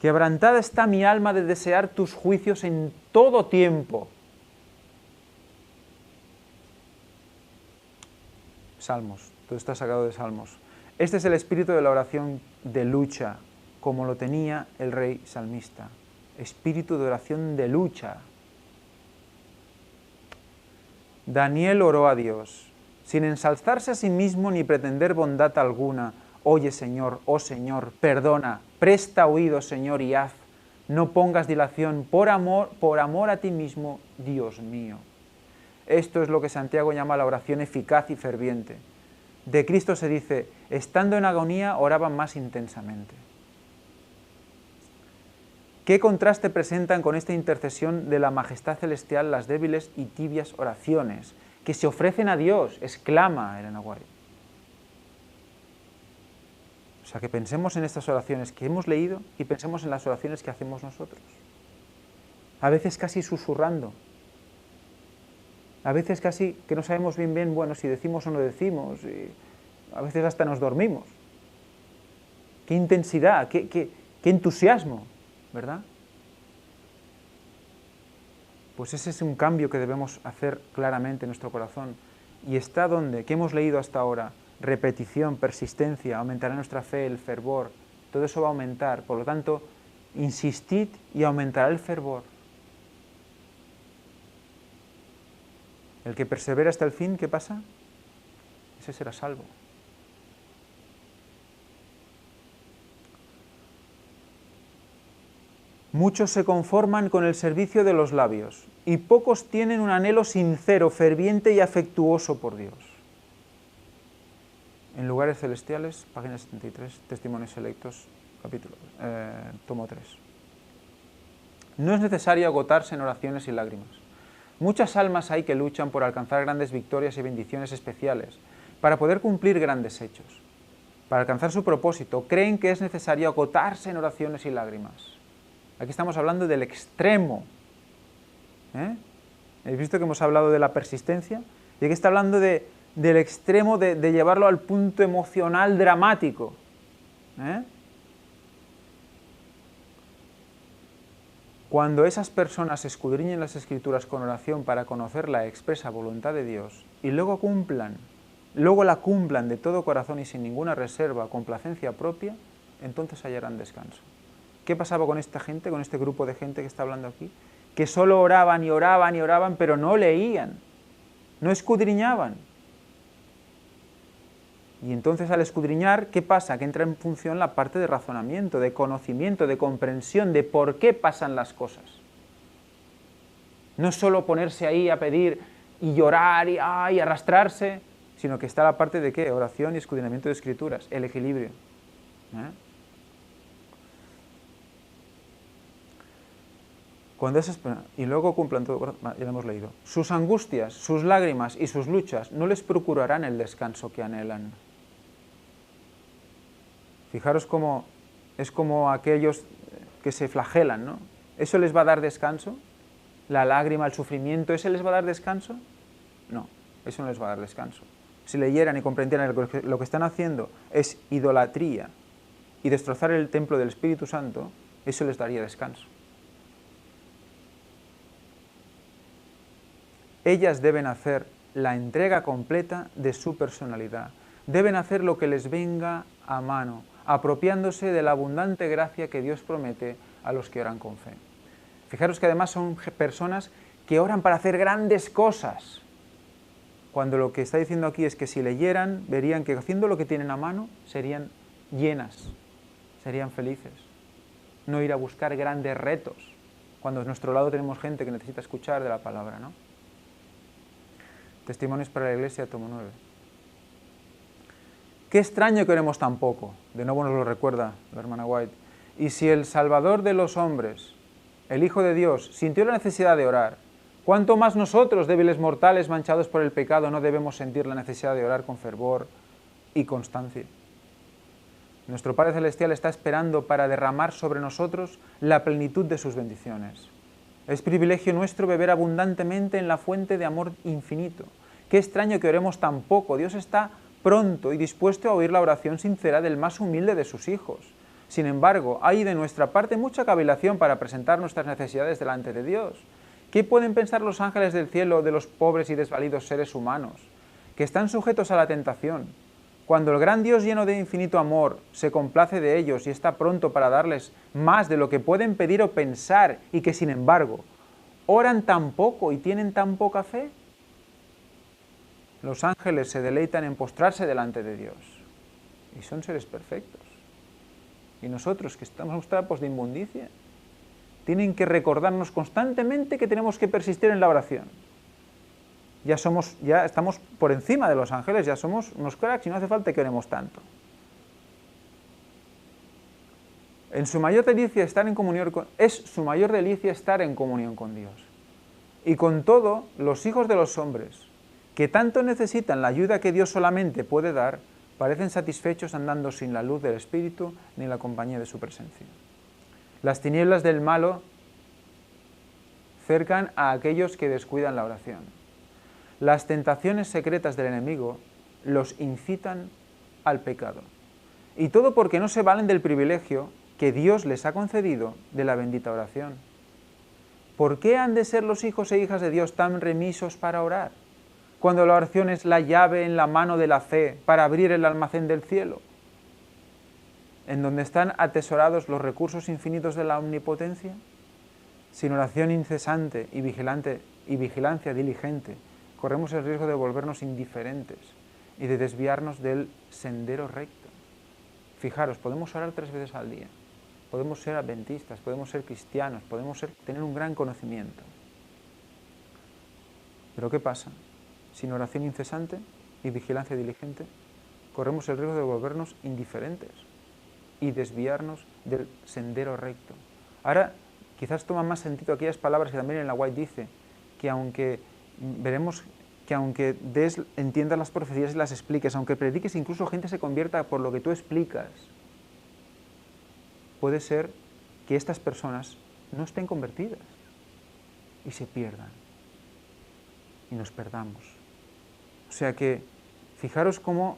Quebrantada está mi alma de desear tus juicios en todo tiempo. Salmos, todo está sacado de Salmos. Este es el espíritu de la oración de lucha, como lo tenía el rey salmista. Espíritu de oración de lucha. Daniel oró a Dios, sin ensalzarse a sí mismo ni pretender bondad alguna. Oye, Señor, oh Señor, perdona, presta oído, Señor, y haz. No pongas dilación por amor a ti mismo, Dios mío. Esto es lo que Santiago llama la oración eficaz y ferviente. De Cristo se dice: estando en agonía, oraban más intensamente. ¿Qué contraste presentan con esta intercesión de la majestad celestial las débiles y tibias oraciones que se ofrecen a Dios? Exclama Elena White. O sea, que pensemos en estas oraciones que hemos leído y pensemos en las oraciones que hacemos nosotros. A veces casi susurrando. A veces casi que no sabemos bien, bueno, si decimos o no decimos. Y a veces hasta nos dormimos. ¡Qué intensidad! ¡Qué entusiasmo! ¿Verdad? Pues ese es un cambio que debemos hacer claramente en nuestro corazón. ¿Y está donde? ¿Qué hemos leído hasta ahora? Repetición, persistencia, aumentará nuestra fe, el fervor. Todo eso va a aumentar. Por lo tanto, insistid y aumentará el fervor. El que persevera hasta el fin, ¿qué pasa? Ese será salvo. Muchos se conforman con el servicio de los labios y pocos tienen un anhelo sincero, ferviente y afectuoso por Dios. En lugares celestiales, página 73, Testimonios Selectos, tomo 3. No es necesario agotarse en oraciones y lágrimas. Muchas almas hay que luchan por alcanzar grandes victorias y bendiciones especiales, para poder cumplir grandes hechos. Para alcanzar su propósito, creen que es necesario agotarse en oraciones y lágrimas. Aquí estamos hablando del extremo. ¿Habéis visto que hemos hablado de la persistencia? Y aquí está hablando del extremo de llevarlo al punto emocional dramático. Cuando esas personas escudriñen las Escrituras con oración para conocer la expresa voluntad de Dios y luego la cumplan de todo corazón y sin ninguna reserva, complacencia propia, entonces hallarán descanso. ¿Qué pasaba con esta gente, con este grupo de gente que está hablando aquí? Que solo oraban y oraban y oraban, pero no leían, no escudriñaban. Y entonces al escudriñar, ¿qué pasa? Que entra en función la parte de razonamiento, de conocimiento, de comprensión, de por qué pasan las cosas. No solo ponerse ahí a pedir y llorar y arrastrarse, sino que está la parte de ¿qué? Oración y escudriñamiento de Escrituras, el equilibrio. Y luego cumplan todo, ya lo hemos leído. Sus angustias, sus lágrimas y sus luchas no les procurarán el descanso que anhelan. Fijaros cómo es como aquellos que se flagelan, ¿no? ¿Eso les va a dar descanso? ¿La lágrima, el sufrimiento, ¿eso les va a dar descanso? No, eso no les va a dar descanso. Si leyeran y comprendieran lo que están haciendo es idolatría y destrozar el templo del Espíritu Santo, eso les daría descanso. Ellas deben hacer la entrega completa de su personalidad. Deben hacer lo que les venga a mano, apropiándose de la abundante gracia que Dios promete a los que oran con fe. Fijaros que además son personas que oran para hacer grandes cosas, cuando lo que está diciendo aquí es que si leyeran, verían que haciendo lo que tienen a mano, serían llenas, serían felices. No ir a buscar grandes retos, cuando a nuestro lado tenemos gente que necesita escuchar de la palabra, ¿no? Testimonios para la Iglesia, tomo 9. Qué extraño que oremos tan poco, de nuevo nos lo recuerda la hermana White. Y si el Salvador de los hombres, el Hijo de Dios, sintió la necesidad de orar, ¿cuánto más nosotros, débiles mortales manchados por el pecado, no debemos sentir la necesidad de orar con fervor y constancia? Nuestro Padre Celestial está esperando para derramar sobre nosotros la plenitud de sus bendiciones. Es privilegio nuestro beber abundantemente en la fuente de amor infinito. Qué extraño que oremos tan poco. Dios está pronto y dispuesto a oír la oración sincera del más humilde de sus hijos. Sin embargo, hay de nuestra parte mucha cavilación para presentar nuestras necesidades delante de Dios. ¿Qué pueden pensar los ángeles del cielo de los pobres y desvalidos seres humanos, que están sujetos a la tentación? Cuando el gran Dios lleno de infinito amor se complace de ellos y está pronto para darles más de lo que pueden pedir o pensar, y que sin embargo oran tan poco y tienen tan poca fe. Los ángeles se deleitan en postrarse delante de Dios y son seres perfectos. Y nosotros, que estamos trapos de inmundicia, tienen que recordarnos constantemente que tenemos que persistir en la oración. Ya estamos por encima de los ángeles, ya somos unos cracks y no hace falta que oremos tanto. Es su mayor delicia estar en comunión con Dios. Y con todo, los hijos de los hombres, que tanto necesitan la ayuda que Dios solamente puede dar, parecen satisfechos andando sin la luz del Espíritu ni la compañía de su presencia. Las tinieblas del malo cercan a aquellos que descuidan la oración. Las tentaciones secretas del enemigo los incitan al pecado. Y todo porque no se valen del privilegio que Dios les ha concedido de la bendita oración. ¿Por qué han de ser los hijos e hijas de Dios tan remisos para orar, cuando la oración es la llave en la mano de la fe para abrir el almacén del cielo, en donde están atesorados los recursos infinitos de la omnipotencia? Sin oración incesante y vigilancia diligente, corremos el riesgo de volvernos indiferentes y de desviarnos del sendero recto. Fijaros, podemos orar 3 veces al día, podemos ser adventistas, podemos ser cristianos, podemos tener un gran conocimiento. Pero ¿qué pasa? Sin oración incesante y vigilancia diligente, corremos el riesgo de volvernos indiferentes y desviarnos del sendero recto. Ahora, quizás toman más sentido aquellas palabras que también en la White dice, que aunque veremos que aunque entiendas las profecías y las expliques, aunque prediques, incluso gente se convierta por lo que tú explicas, puede ser que estas personas no estén convertidas y se pierdan y nos perdamos. O sea que, fijaros cómo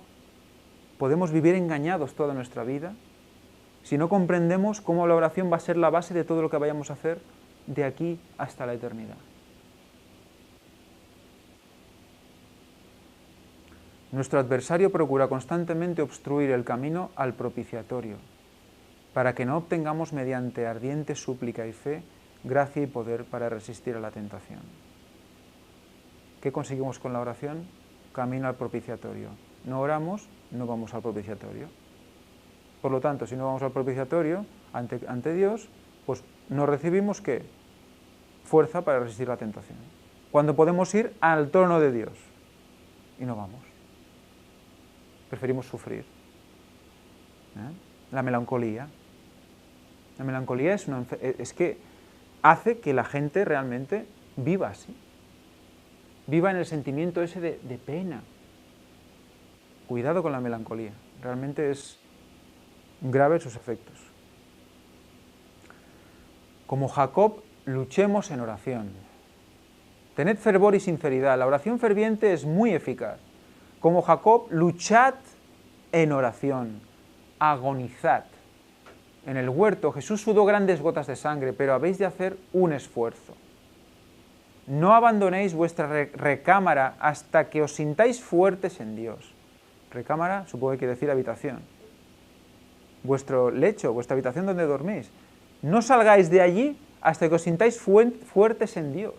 podemos vivir engañados toda nuestra vida si no comprendemos cómo la oración va a ser la base de todo lo que vayamos a hacer de aquí hasta la eternidad. Nuestro adversario procura constantemente obstruir el camino al propiciatorio, para que no obtengamos mediante ardiente súplica y fe, gracia y poder para resistir a la tentación. ¿Qué conseguimos con la oración? Camino al propiciatorio. No oramos, no vamos al propiciatorio. Por lo tanto, si no vamos al propiciatorio, ante Dios, pues no recibimos, ¿qué? Fuerza para resistir la tentación. Cuando podemos ir al trono de Dios y no vamos. Preferimos sufrir. La melancolía. La melancolía es que hace que la gente realmente viva así. Viva en el sentimiento ese de pena. Cuidado con la melancolía. Realmente es grave sus efectos. Como Jacob, luchemos en oración. Tened fervor y sinceridad. La oración ferviente es muy eficaz. Como Jacob, luchad en oración, agonizad. En el huerto Jesús sudó grandes gotas de sangre, pero habéis de hacer un esfuerzo. No abandonéis vuestra recámara hasta que os sintáis fuertes en Dios. Recámara, supongo que quiere decir habitación. Vuestro lecho, vuestra habitación donde dormís. No salgáis de allí hasta que os sintáis fuertes en Dios.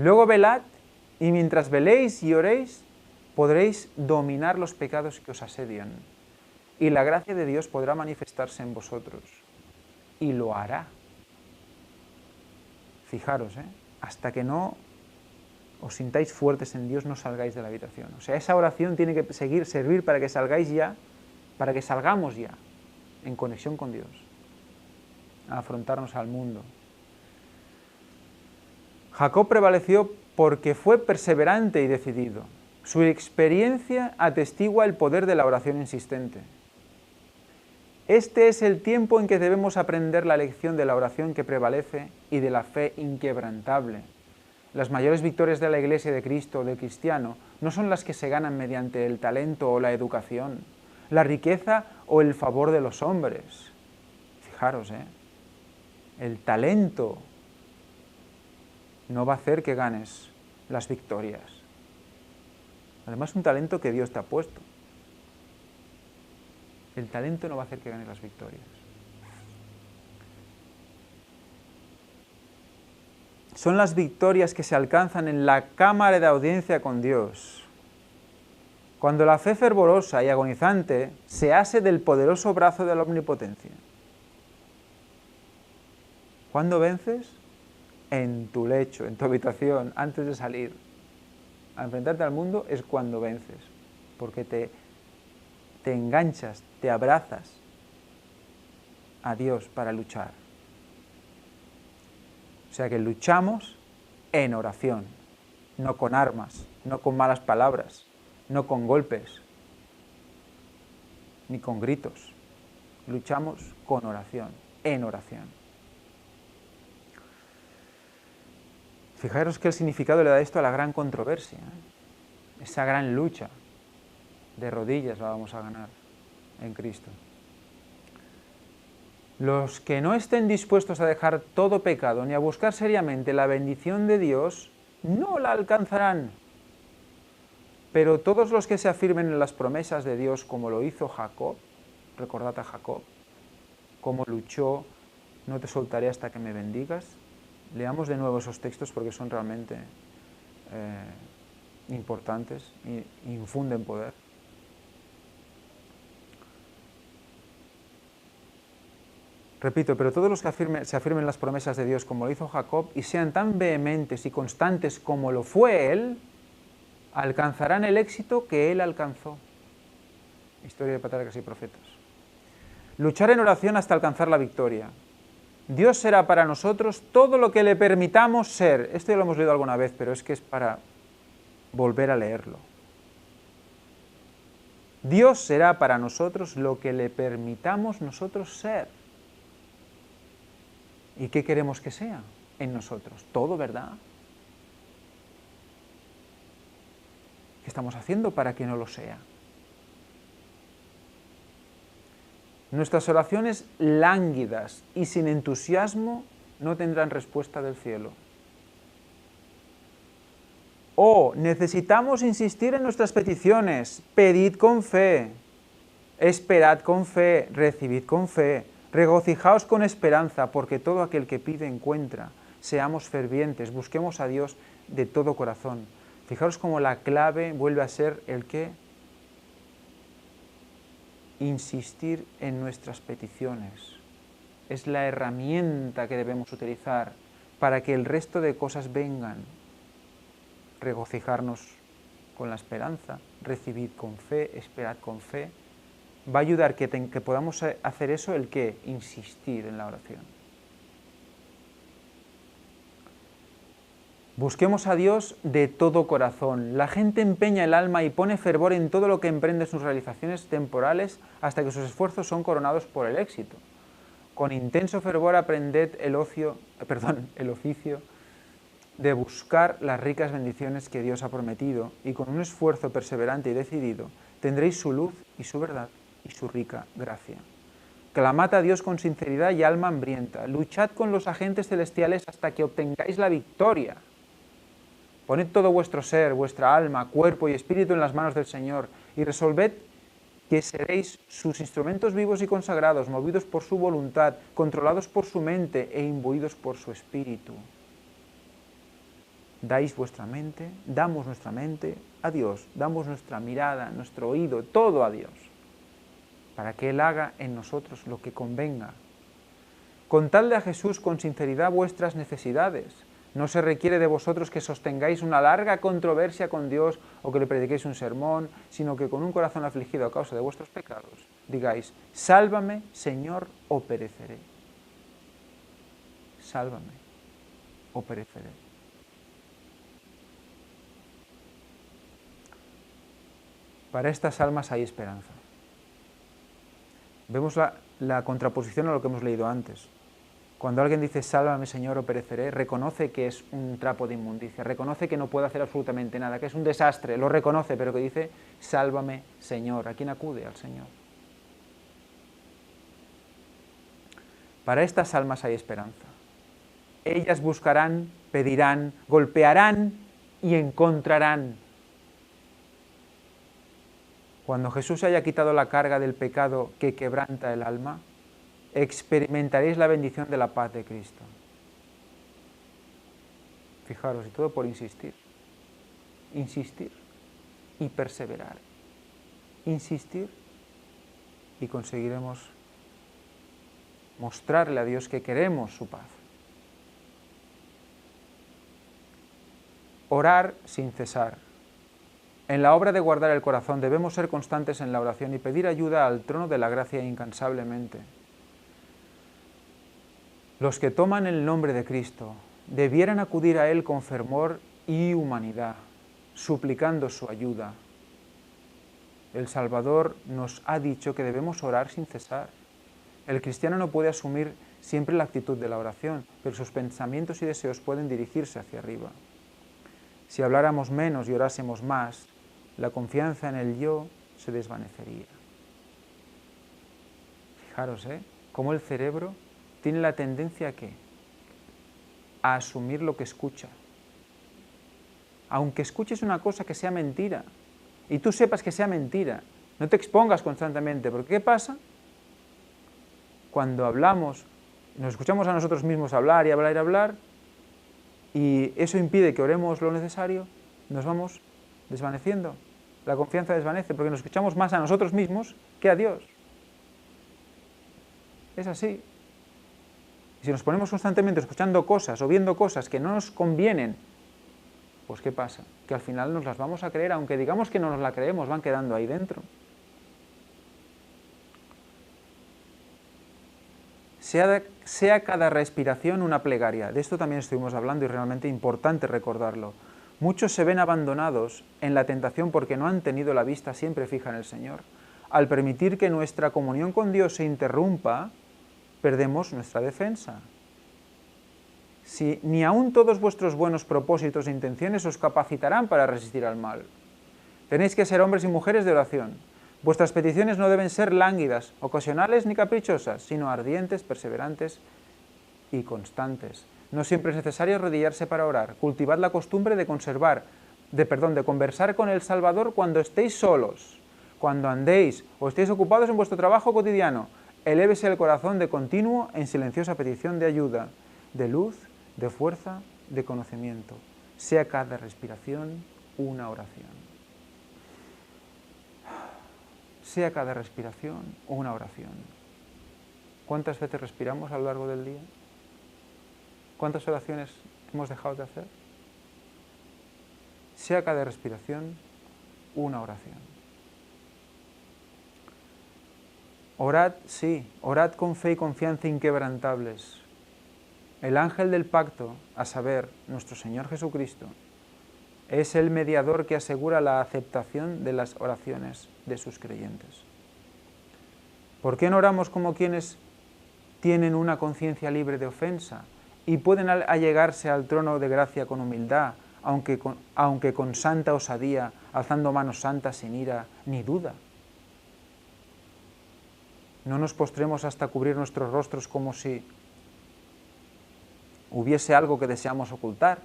Luego velad, y mientras veléis y oréis, podréis dominar los pecados que os asedian, y la gracia de Dios podrá manifestarse en vosotros, y lo hará. Fijaros, hasta que no os sintáis fuertes en Dios, no salgáis de la habitación. O sea, esa oración tiene que servir para que salgáis ya, para que salgamos ya, en conexión con Dios, a afrontarnos al mundo. Jacob prevaleció porque fue perseverante y decidido. Su experiencia atestigua el poder de la oración insistente. Este es el tiempo en que debemos aprender la lección de la oración que prevalece y de la fe inquebrantable. Las mayores victorias de la Iglesia de Cristo o del cristiano no son las que se ganan mediante el talento o la educación, la riqueza o el favor de los hombres. Fijaros, el talento no va a hacer que ganes las victorias. Además, es un talento que Dios te ha puesto. El talento no va a hacer que ganes las victorias. Son las victorias que se alcanzan en la cámara de audiencia con Dios. Cuando la fe fervorosa y agonizante se ase del poderoso brazo de la omnipotencia. ¿Cuándo vences? En tu lecho, en tu habitación, antes de salir. A enfrentarte al mundo es cuando vences, porque te enganchas, te abrazas a Dios para luchar. O sea que luchamos en oración, no con armas, no con malas palabras, no con golpes, ni con gritos. Luchamos con oración, en oración. Fijaros que el significado le da esto a la gran controversia, esa gran lucha de rodillas la vamos a ganar en Cristo. Los que no estén dispuestos a dejar todo pecado ni a buscar seriamente la bendición de Dios, no la alcanzarán. Pero todos los que se afirmen en las promesas de Dios, como lo hizo Jacob, recordad a Jacob, cómo luchó, no te soltaré hasta que me bendigas. Leamos de nuevo esos textos porque son realmente importantes e infunden poder. Repito, pero todos los que se afirmen las promesas de Dios como lo hizo Jacob y sean tan vehementes y constantes como lo fue él, alcanzarán el éxito que él alcanzó. Historia de patriarcas y profetas. Luchar en oración hasta alcanzar la victoria. Dios será para nosotros todo lo que le permitamos ser. Esto ya lo hemos leído alguna vez, pero es que es para volver a leerlo. Dios será para nosotros lo que le permitamos nosotros ser. ¿Y qué queremos que sea en nosotros? Todo, ¿verdad? ¿Qué estamos haciendo para que no lo sea? Nuestras oraciones lánguidas y sin entusiasmo no tendrán respuesta del cielo. Necesitamos insistir en nuestras peticiones. Pedid con fe, esperad con fe, recibid con fe, regocijaos con esperanza, porque todo aquel que pide encuentra. Seamos fervientes, busquemos a Dios de todo corazón. Fijaros cómo la clave vuelve a ser el qué. Insistir en nuestras peticiones. Es la herramienta que debemos utilizar para que el resto de cosas vengan. Regocijarnos con la esperanza, recibid con fe, esperad con fe. Va a ayudar que podamos hacer eso, el qué, insistir en la oración. Busquemos a Dios de todo corazón. La gente empeña el alma y pone fervor en todo lo que emprende sus realizaciones temporales hasta que sus esfuerzos son coronados por el éxito. Con intenso fervor aprended el oficio de buscar las ricas bendiciones que Dios ha prometido y con un esfuerzo perseverante y decidido tendréis su luz y su verdad y su rica gracia. Clamad a Dios con sinceridad y alma hambrienta. Luchad con los agentes celestiales hasta que obtengáis la victoria. Poned todo vuestro ser, vuestra alma, cuerpo y espíritu en las manos del Señor y resolved que seréis sus instrumentos vivos y consagrados, movidos por su voluntad, controlados por su mente e imbuidos por su espíritu. dais vuestra mente, damos nuestra mente a Dios, damos nuestra mirada, nuestro oído, todo a Dios, para que Él haga en nosotros lo que convenga. Contadle a Jesús con sinceridad vuestras necesidades. No se requiere de vosotros que sostengáis una larga controversia con Dios o que le prediquéis un sermón, sino que con un corazón afligido a causa de vuestros pecados, digáis, sálvame, Señor, o pereceré. Sálvame, o pereceré. Para estas almas hay esperanza. Vemos la contraposición a lo que hemos leído antes. Cuando alguien dice, sálvame Señor o pereceré, reconoce que es un trapo de inmundicia, reconoce que no puede hacer absolutamente nada, que es un desastre, lo reconoce, pero que dice, sálvame Señor. ¿A quién acude? Al Señor. Para estas almas hay esperanza. Ellas buscarán, pedirán, golpearán y encontrarán. Cuando Jesús haya quitado la carga del pecado que quebranta el alma, experimentaréis la bendición de la paz de Cristo. Fijaros, y todo por insistir. Insistir y perseverar. Insistir y conseguiremos mostrarle a Dios que queremos su paz. Orar sin cesar. En la obra de guardar el corazón debemos ser constantes en la oración y pedir ayuda al trono de la gracia incansablemente. Los que toman el nombre de Cristo debieran acudir a Él con fervor y humanidad, suplicando su ayuda. El Salvador nos ha dicho que debemos orar sin cesar. El cristiano no puede asumir siempre la actitud de la oración, pero sus pensamientos y deseos pueden dirigirse hacia arriba. Si habláramos menos y orásemos más, la confianza en el yo se desvanecería. Fijaros, cómo el cerebro tiene la tendencia a ¿qué? A asumir lo que escucha. Aunque escuches una cosa que sea mentira, y tú sepas que sea mentira, no te expongas constantemente, porque ¿qué pasa? Cuando hablamos, nos escuchamos a nosotros mismos hablar y hablar y hablar, y eso impide que oremos lo necesario, nos vamos desvaneciendo. La confianza desvanece porque nos escuchamos más a nosotros mismos que a Dios. Es así. Y si nos ponemos constantemente escuchando cosas o viendo cosas que no nos convienen, pues ¿qué pasa? Que al final nos las vamos a creer, aunque digamos que no nos la creemos, van quedando ahí dentro. Sea cada respiración una plegaria. De esto también estuvimos hablando y realmente importante recordarlo. Muchos se ven abandonados en la tentación porque no han tenido la vista siempre fija en el Señor. Al permitir que nuestra comunión con Dios se interrumpa, perdemos nuestra defensa. Si ni aun todos vuestros buenos propósitos e intenciones os capacitarán para resistir al mal. Tenéis que ser hombres y mujeres de oración. Vuestras peticiones no deben ser lánguidas, ocasionales ni caprichosas, sino ardientes, perseverantes y constantes. No siempre es necesario arrodillarse para orar. Cultivad la costumbre de conversar con el Salvador cuando estéis solos, cuando andéis o estéis ocupados en vuestro trabajo cotidiano. Elévese el corazón de continuo en silenciosa petición de ayuda, de luz, de fuerza, de conocimiento. Sea cada respiración una oración. Sea cada respiración una oración. ¿Cuántas veces respiramos a lo largo del día? ¿Cuántas oraciones hemos dejado de hacer? Sea cada respiración una oración. Orad, sí, orad con fe y confianza inquebrantables. El ángel del pacto, a saber, nuestro Señor Jesucristo, es el mediador que asegura la aceptación de las oraciones de sus creyentes. ¿Por qué no oramos como quienes tienen una conciencia libre de ofensa y pueden allegarse al trono de gracia con humildad, aunque con santa osadía, alzando manos santas sin ira ni duda? No nos postremos hasta cubrir nuestros rostros como si hubiese algo que deseamos ocultar.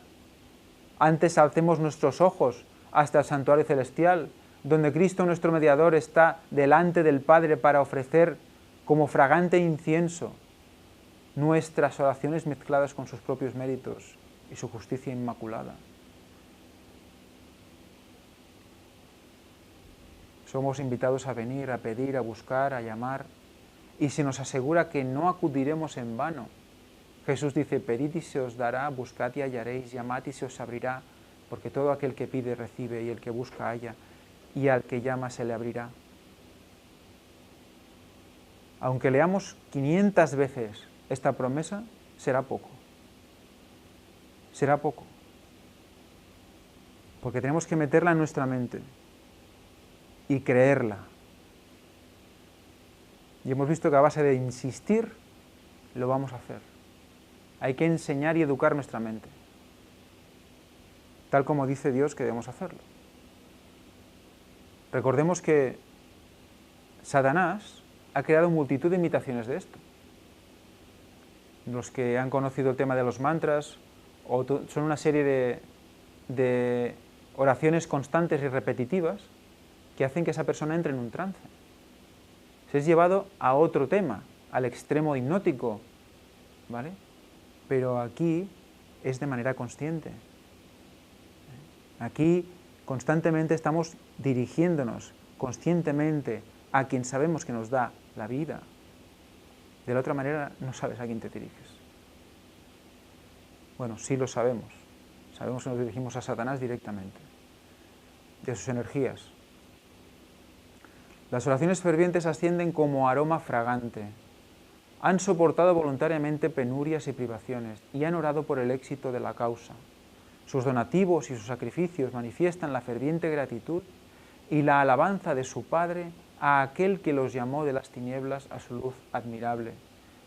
Antes alcemos nuestros ojos hasta el santuario celestial, donde Cristo nuestro mediador está delante del Padre para ofrecer como fragante incienso nuestras oraciones mezcladas con sus propios méritos y su justicia inmaculada. Somos invitados a venir, a pedir, a buscar, a llamar, y se nos asegura que no acudiremos en vano. Jesús dice, pedid y se os dará, buscad y hallaréis, llamad y se os abrirá, porque todo aquel que pide recibe, y el que busca halla, y al que llama se le abrirá. Aunque leamos 500 veces esta promesa, será poco. Será poco. Porque tenemos que meterla en nuestra mente y creerla. Y hemos visto que a base de insistir, lo vamos a hacer. Hay que enseñar y educar nuestra mente, tal como dice Dios que debemos hacerlo. Recordemos que Satanás ha creado multitud de imitaciones de esto. Los que han conocido el tema de los mantras son una serie de oraciones constantes y repetitivas que hacen que esa persona entre en un trance. Se es llevado a otro tema, al extremo hipnótico, ¿vale? Pero aquí es de manera consciente. Aquí constantemente estamos dirigiéndonos conscientemente a quien sabemos que nos da la vida. De la otra manera no sabes a quién te diriges. Bueno, sí lo sabemos. Sabemos que nos dirigimos a Satanás directamente, de sus energías. Las oraciones fervientes ascienden como aroma fragante. Han soportado voluntariamente penurias y privaciones y han orado por el éxito de la causa. Sus donativos y sus sacrificios manifiestan la ferviente gratitud y la alabanza de su Padre a aquel que los llamó de las tinieblas a su luz admirable.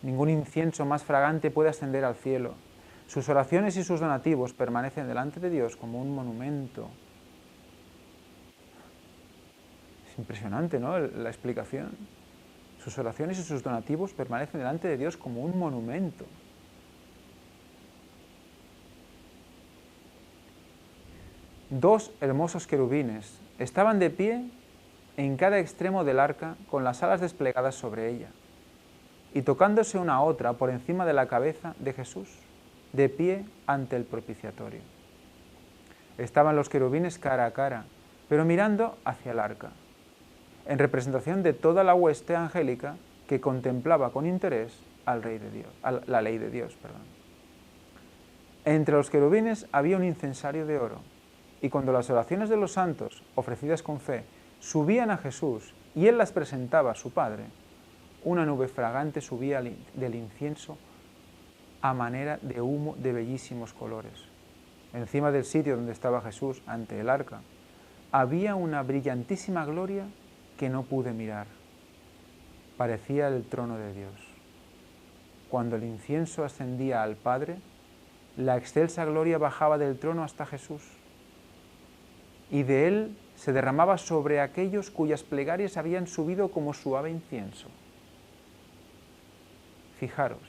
Ningún incienso más fragante puede ascender al cielo. Sus oraciones y sus donativos permanecen delante de Dios como un monumento. Es impresionante, ¿no?, la explicación. Sus oraciones y sus donativos permanecen delante de Dios como un monumento. Dos hermosos querubines estaban de pie en cada extremo del arca con las alas desplegadas sobre ella y tocándose una a otra por encima de la cabeza de Jesús, de pie ante el propiciatorio. Estaban los querubines cara a cara, pero mirando hacia el arca, en representación de toda la hueste angélica que contemplaba con interés al Rey de Dios, la ley de Dios. Entre los querubines había un incensario de oro, y cuando las oraciones de los santos, ofrecidas con fe, subían a Jesús y él las presentaba a su Padre, una nube fragante subía del incienso a manera de humo de bellísimos colores. Encima del sitio donde estaba Jesús, ante el arca, había una brillantísima gloria que no pude mirar. Parecía el trono de Dios. Cuando el incienso ascendía al Padre, la excelsa gloria bajaba del trono hasta Jesús, y de él se derramaba sobre aquellos cuyas plegarias habían subido como suave incienso. Fijaros,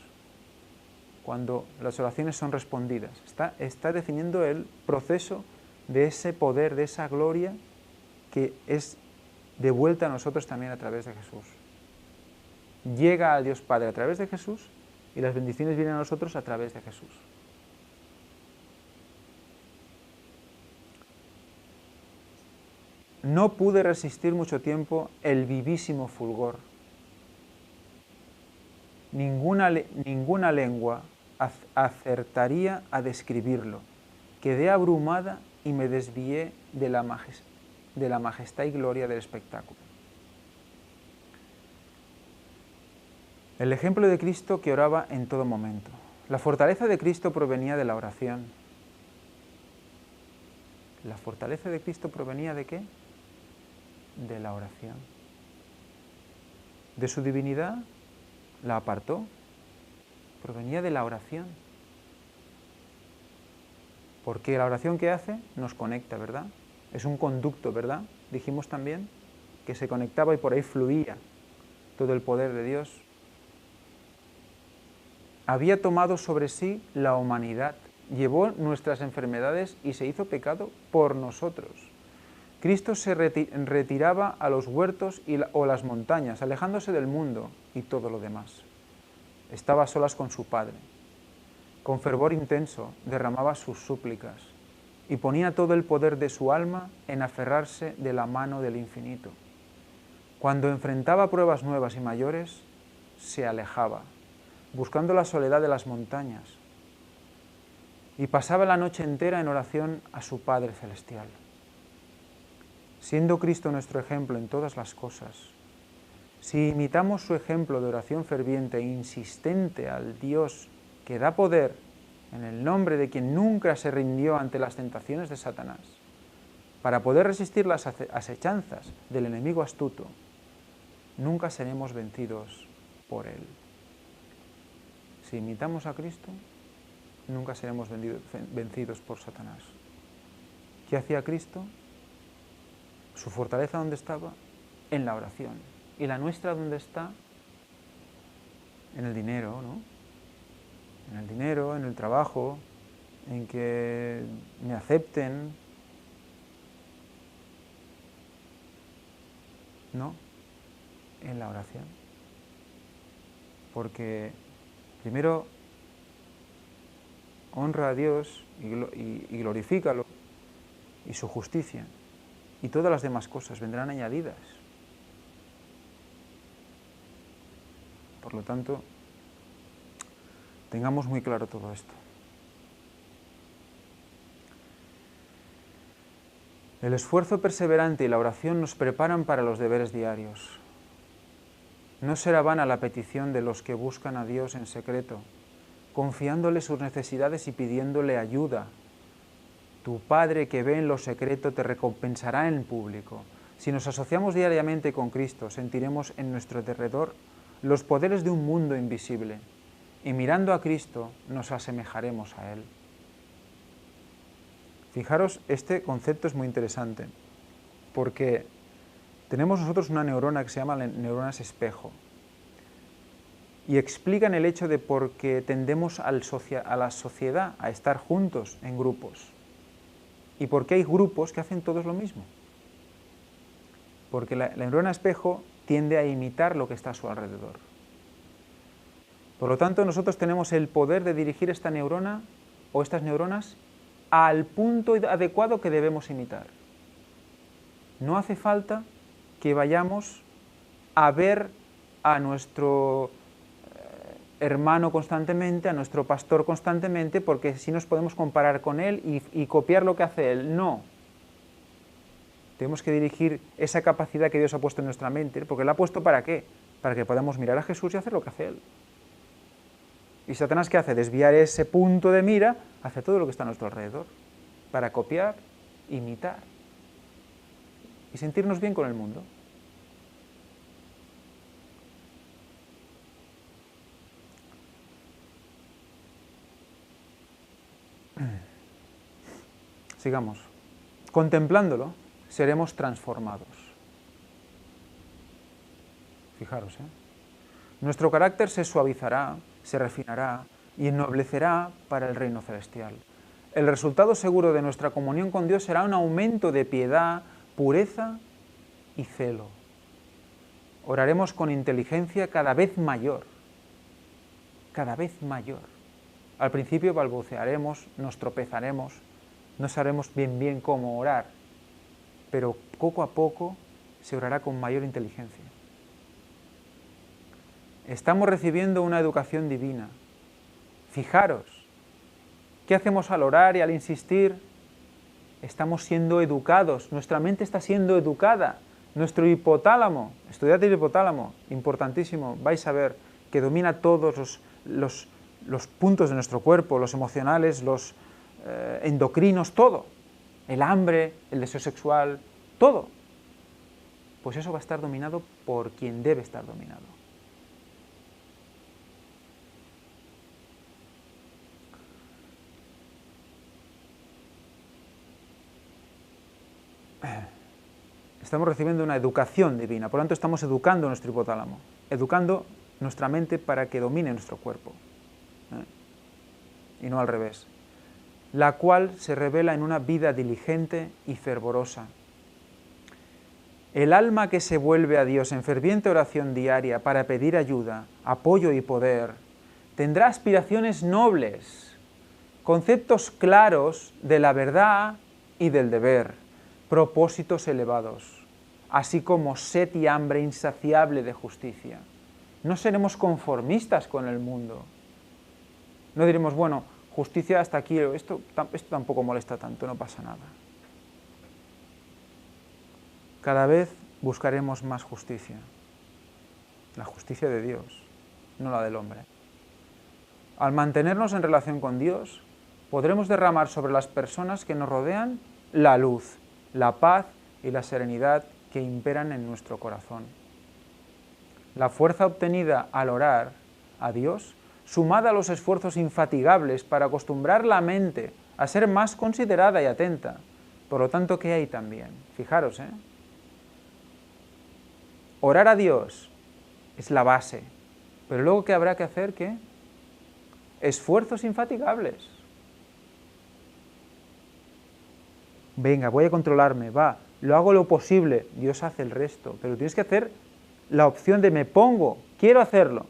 cuando las oraciones son respondidas, está definiendo el proceso de ese poder, de esa gloria que es devuelta a nosotros también a través de Jesús. Llega a Dios Padre a través de Jesús y las bendiciones vienen a nosotros a través de Jesús. No pude resistir mucho tiempo el vivísimo fulgor. Ninguna lengua acertaría a describirlo. Quedé abrumada y me desvié de la majestad y gloria del espectáculo. El ejemplo de Cristo que oraba en todo momento. La fortaleza de Cristo provenía de la oración. ¿La fortaleza de Cristo provenía de qué? De la oración. De su divinidad la apartó. Provenía de la oración. Porque la oración que hace nos conecta, ¿verdad? Es un conducto, ¿verdad? Dijimos también que se conectaba y por ahí fluía todo el poder de Dios. Había tomado sobre sí la humanidad, llevó nuestras enfermedades y se hizo pecado por nosotros. Cristo se retiraba a los huertos o las montañas, alejándose del mundo y todo lo demás. Estaba a solas con su Padre. Con fervor intenso derramaba sus súplicas y ponía todo el poder de su alma en aferrarse de la mano del infinito. Cuando enfrentaba pruebas nuevas y mayores, se alejaba, buscando la soledad de las montañas, y pasaba la noche entera en oración a su Padre Celestial. Siendo Cristo nuestro ejemplo en todas las cosas, si imitamos su ejemplo de oración ferviente e insistente al Dios que da poder en el nombre de quien nunca se rindió ante las tentaciones de Satanás, para poder resistir las asechanzas del enemigo astuto, nunca seremos vencidos por él. Si imitamos a Cristo, nunca seremos vencidos por Satanás. ¿Qué hacía Cristo? Su fortaleza, ¿dónde estaba? En la oración. ¿Y la nuestra dónde está? En el dinero, ¿no? En el dinero, en el trabajo, en que me acepten. No, en la oración. Porque primero honra a Dios y glorifícalo, y su justicia, y todas las demás cosas vendrán añadidas. Por lo tanto, tengamos muy claro todo esto. El esfuerzo perseverante y la oración nos preparan para los deberes diarios. No será vana la petición de los que buscan a Dios en secreto, confiándole sus necesidades y pidiéndole ayuda. Tu Padre que ve en lo secreto te recompensará en público. Si nos asociamos diariamente con Cristo, sentiremos en nuestro derredor los poderes de un mundo invisible, y mirando a Cristo nos asemejaremos a Él. Fijaros, este concepto es muy interesante, porque tenemos nosotros una neurona que se llama neuronas espejo, y explican el hecho de por qué tendemos a la sociedad, a estar juntos en grupos, y por qué hay grupos que hacen todos lo mismo. Porque la neurona espejo tiende a imitar lo que está a su alrededor. Por lo tanto, nosotros tenemos el poder de dirigir esta neurona o estas neuronas al punto adecuado que debemos imitar. No hace falta que vayamos a ver a nuestro hermano constantemente, a nuestro pastor constantemente, porque si nos podemos comparar con él y copiar lo que hace él. No. Tenemos que dirigir esa capacidad que Dios ha puesto en nuestra mente, porque ¿la ha puesto para qué? Para que podamos mirar a Jesús y hacer lo que hace Él. ¿Y Satanás qué hace? Desviar ese punto de mira hacia todo lo que está a nuestro alrededor, para copiar, imitar y sentirnos bien con el mundo. Sigamos. Contemplándolo, seremos transformados. Fijaros, nuestro carácter se suavizará, se refinará y ennoblecerá para el reino celestial. El resultado seguro de nuestra comunión con Dios será un aumento de piedad, pureza y celo. Oraremos con inteligencia cada vez mayor, cada vez mayor. Al principio balbucearemos, nos tropezaremos, no sabremos bien cómo orar, pero poco a poco se orará con mayor inteligencia. Estamos recibiendo una educación divina. Fijaros, ¿qué hacemos al orar y al insistir? Estamos siendo educados, nuestra mente está siendo educada. Nuestro hipotálamo, estudiad el hipotálamo, importantísimo, vais a ver que domina todos los puntos de nuestro cuerpo, los emocionales, los endocrinos, todo. El hambre, el deseo sexual, todo. Pues eso va a estar dominado por quien debe estar dominado. Estamos recibiendo una educación divina, por lo tanto estamos educando nuestro hipotálamo, educando nuestra mente para que domine nuestro cuerpo, y no al revés, la cual se revela en una vida diligente y fervorosa. El alma que se vuelve a Dios en ferviente oración diaria para pedir ayuda, apoyo y poder, tendrá aspiraciones nobles, conceptos claros de la verdad y del deber, propósitos elevados. así como sed y hambre insaciable de justicia. No seremos conformistas con el mundo. No diremos, bueno, justicia hasta aquí, esto tampoco molesta tanto, no pasa nada. Cada vez buscaremos más justicia. La justicia de Dios, no la del hombre. Al mantenernos en relación con Dios, podremos derramar sobre las personas que nos rodean la luz, la paz y la serenidad que imperan en nuestro corazón. La fuerza obtenida al orar a Dios, sumada a los esfuerzos infatigables para acostumbrar la mente a ser más considerada y atenta. Por lo tanto, ¿qué hay también? Fijaros, orar a Dios es la base, pero luego ¿qué habrá que hacer? ¿Qué? Esfuerzos infatigables. Venga, voy a controlarme, lo hago lo posible, Dios hace el resto, pero tienes que hacer la opción de me pongo, quiero hacerlo,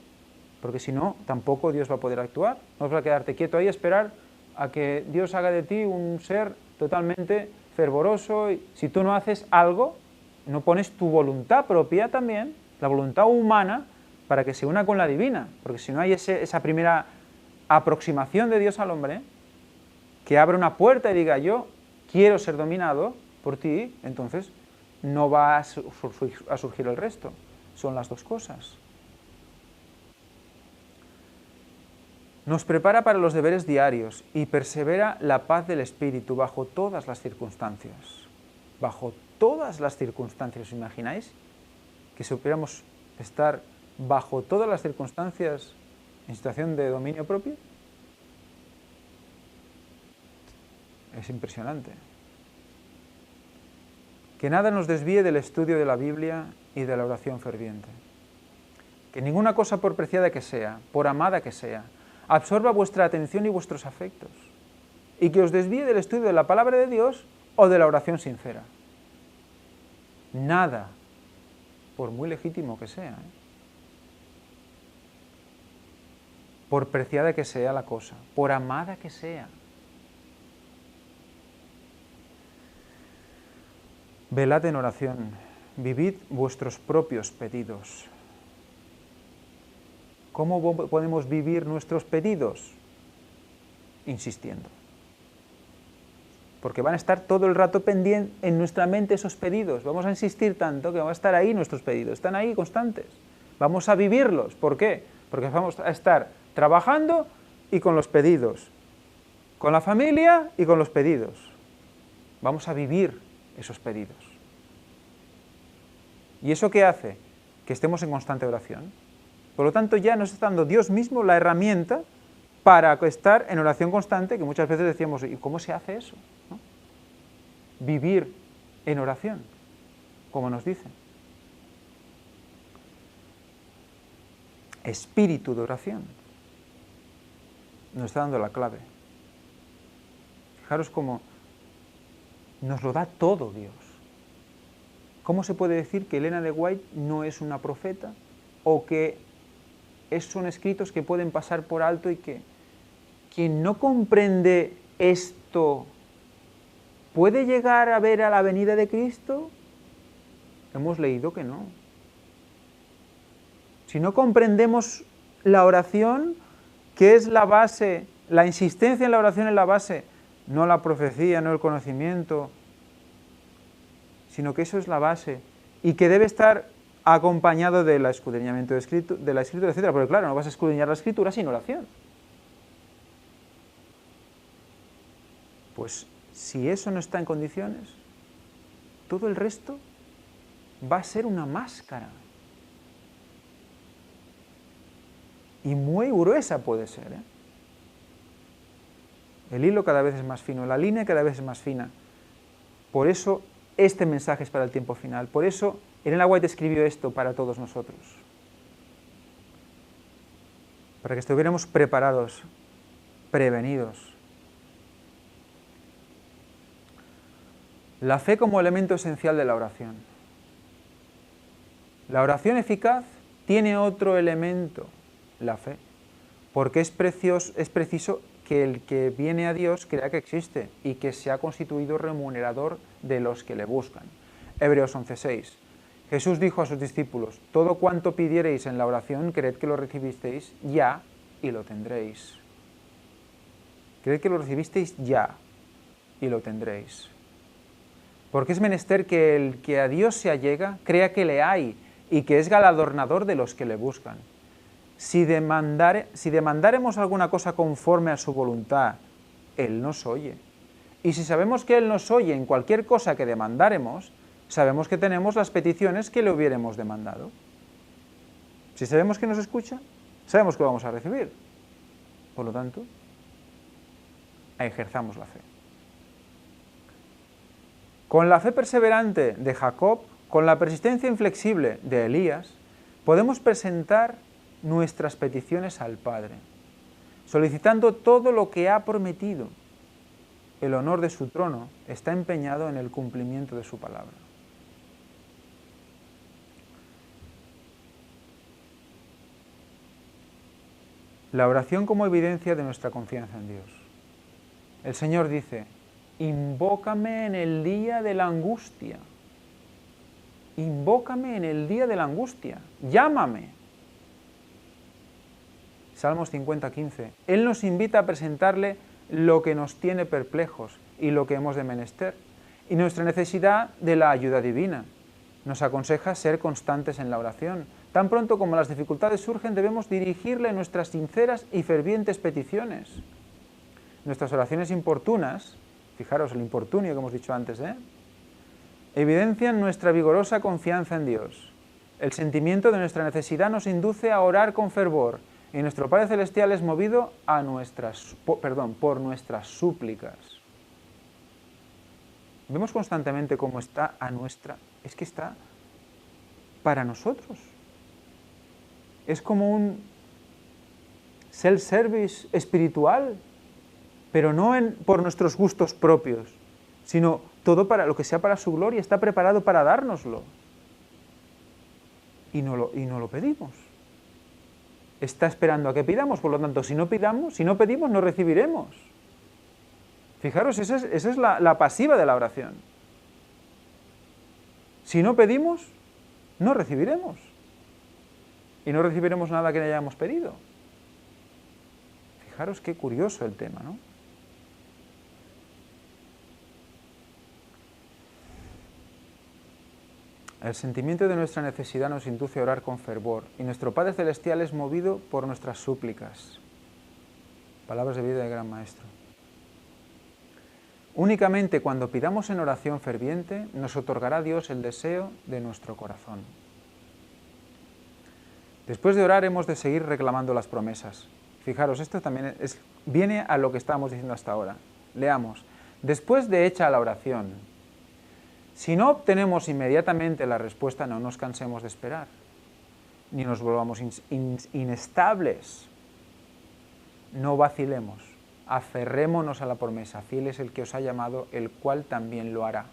porque si no, tampoco Dios va a poder actuar. No vas a quedarte quieto ahí a esperar a que Dios haga de ti un ser totalmente fervoroso. Y si tú no haces algo, no pones tu voluntad propia también, la voluntad humana, para que se una con la divina, porque si no hay esa primera aproximación de Dios al hombre, que abre una puerta y diga yo quiero ser dominado por ti, entonces no va a surgir el resto. Son las dos cosas. Nos prepara para los deberes diarios y persevera la paz del espíritu bajo todas las circunstancias. Bajo todas las circunstancias, ¿os imagináis? Que supiéramos estar bajo todas las circunstancias en situación de dominio propio. Es impresionante. Que nada nos desvíe del estudio de la Biblia y de la oración ferviente. Que ninguna cosa, por preciada que sea, por amada que sea, absorba vuestra atención y vuestros afectos, y que os desvíe del estudio de la palabra de Dios o de la oración sincera. Nada, por muy legítimo que sea, por preciada que sea la cosa, por amada que sea. Velad en oración, vivid vuestros propios pedidos. ¿Cómo podemos vivir nuestros pedidos? Insistiendo. Porque van a estar todo el rato pendientes en nuestra mente esos pedidos. Vamos a insistir tanto que van a estar ahí nuestros pedidos, están ahí constantes. Vamos a vivirlos. ¿Por qué? Porque vamos a estar trabajando y con los pedidos, con la familia y con los pedidos. Vamos a vivir esos pedidos. ¿Y eso qué hace? Que estemos en constante oración. Por lo tanto, ya nos está dando Dios mismo la herramienta para estar en oración constante, que muchas veces decíamos, ¿y cómo se hace eso? ¿No? Vivir en oración, como nos dice. Espíritu de oración. Nos está dando la clave. Fijaros cómo nos lo da todo Dios. ¿Cómo se puede decir que Elena de White no es una profeta o que son escritos que pueden pasar por alto y que quien no comprende esto puede llegar a ver a la venida de Cristo? Hemos leído que no. Si no comprendemos la oración, que es la base, la insistencia en la oración es la base, no la profecía, no el conocimiento, sino que eso es la base y que debe estar acompañado del escudriñamiento de la escritura, etc. Porque claro, no vas a escudriñar la escritura sin oración. Pues si eso no está en condiciones, todo el resto va a ser una máscara. Y muy gruesa puede ser, El hilo cada vez es más fino, la línea cada vez es más fina. Por eso este mensaje es para el tiempo final. Por eso Elena White escribió esto para todos nosotros. Para que estuviéramos preparados, prevenidos. La fe como elemento esencial de la oración. La oración eficaz tiene otro elemento, la fe. Porque es preciso que el que viene a Dios crea que existe y que se ha constituido remunerador de los que le buscan. Hebreos 11:6. Jesús dijo a sus discípulos, todo cuanto pidiereis en la oración, creed que lo recibisteis ya y lo tendréis. Creed que lo recibisteis ya y lo tendréis. Porque es menester que el que a Dios se allega crea que le hay y que es galardonador de los que le buscan. Si demandáremos alguna cosa conforme a su voluntad, Él nos oye. Y si sabemos que Él nos oye en cualquier cosa que demandáremos, sabemos que tenemos las peticiones que le hubiéramos demandado. Si sabemos que nos escucha, sabemos que lo vamos a recibir. Por lo tanto, ejerzamos la fe. Con la fe perseverante de Jacob, con la persistencia inflexible de Elías, podemos presentar nuestras peticiones al Padre, solicitando todo lo que ha prometido. El honor de su trono está empeñado en el cumplimiento de su palabra. La oración como evidencia de nuestra confianza en Dios. El Señor dice, invócame en el día de la angustia. Invócame en el día de la angustia. Llámame. Salmos 50:15. Él nos invita a presentarle lo que nos tiene perplejos y lo que hemos de menester, y nuestra necesidad de la ayuda divina. Nos aconseja ser constantes en la oración. Tan pronto como las dificultades surgen, debemos dirigirle nuestras sinceras y fervientes peticiones. Nuestras oraciones importunas, fijaros el importunio que hemos dicho antes, evidencian nuestra vigorosa confianza en Dios. El sentimiento de nuestra necesidad nos induce a orar con fervor, y nuestro Padre Celestial es movido por nuestras súplicas. Vemos constantemente cómo está es que está para nosotros. Es como un self-service espiritual, pero no por nuestros gustos propios, sino todo para lo que sea para su gloria, está preparado para dárnoslo. Y no lo pedimos. Está esperando a que pidamos, por lo tanto, si no pedimos, no recibiremos. Fijaros, esa es la pasiva de la oración. Si no pedimos, no recibiremos. Y no recibiremos nada que le hayamos pedido. Fijaros qué curioso el tema, ¿no? El sentimiento de nuestra necesidad nos induce a orar con fervor, y nuestro Padre Celestial es movido por nuestras súplicas. Palabras de vida del Gran Maestro. Únicamente cuando pidamos en oración ferviente, nos otorgará Dios el deseo de nuestro corazón. Después de orar hemos de seguir reclamando las promesas. Fijaros, esto también viene a lo que estábamos diciendo hasta ahora. Leamos. Después de hecha la oración, si no obtenemos inmediatamente la respuesta, no nos cansemos de esperar, ni nos volvamos inestables. No vacilemos, aferrémonos a la promesa. Fiel es el que os ha llamado, el cual también lo hará.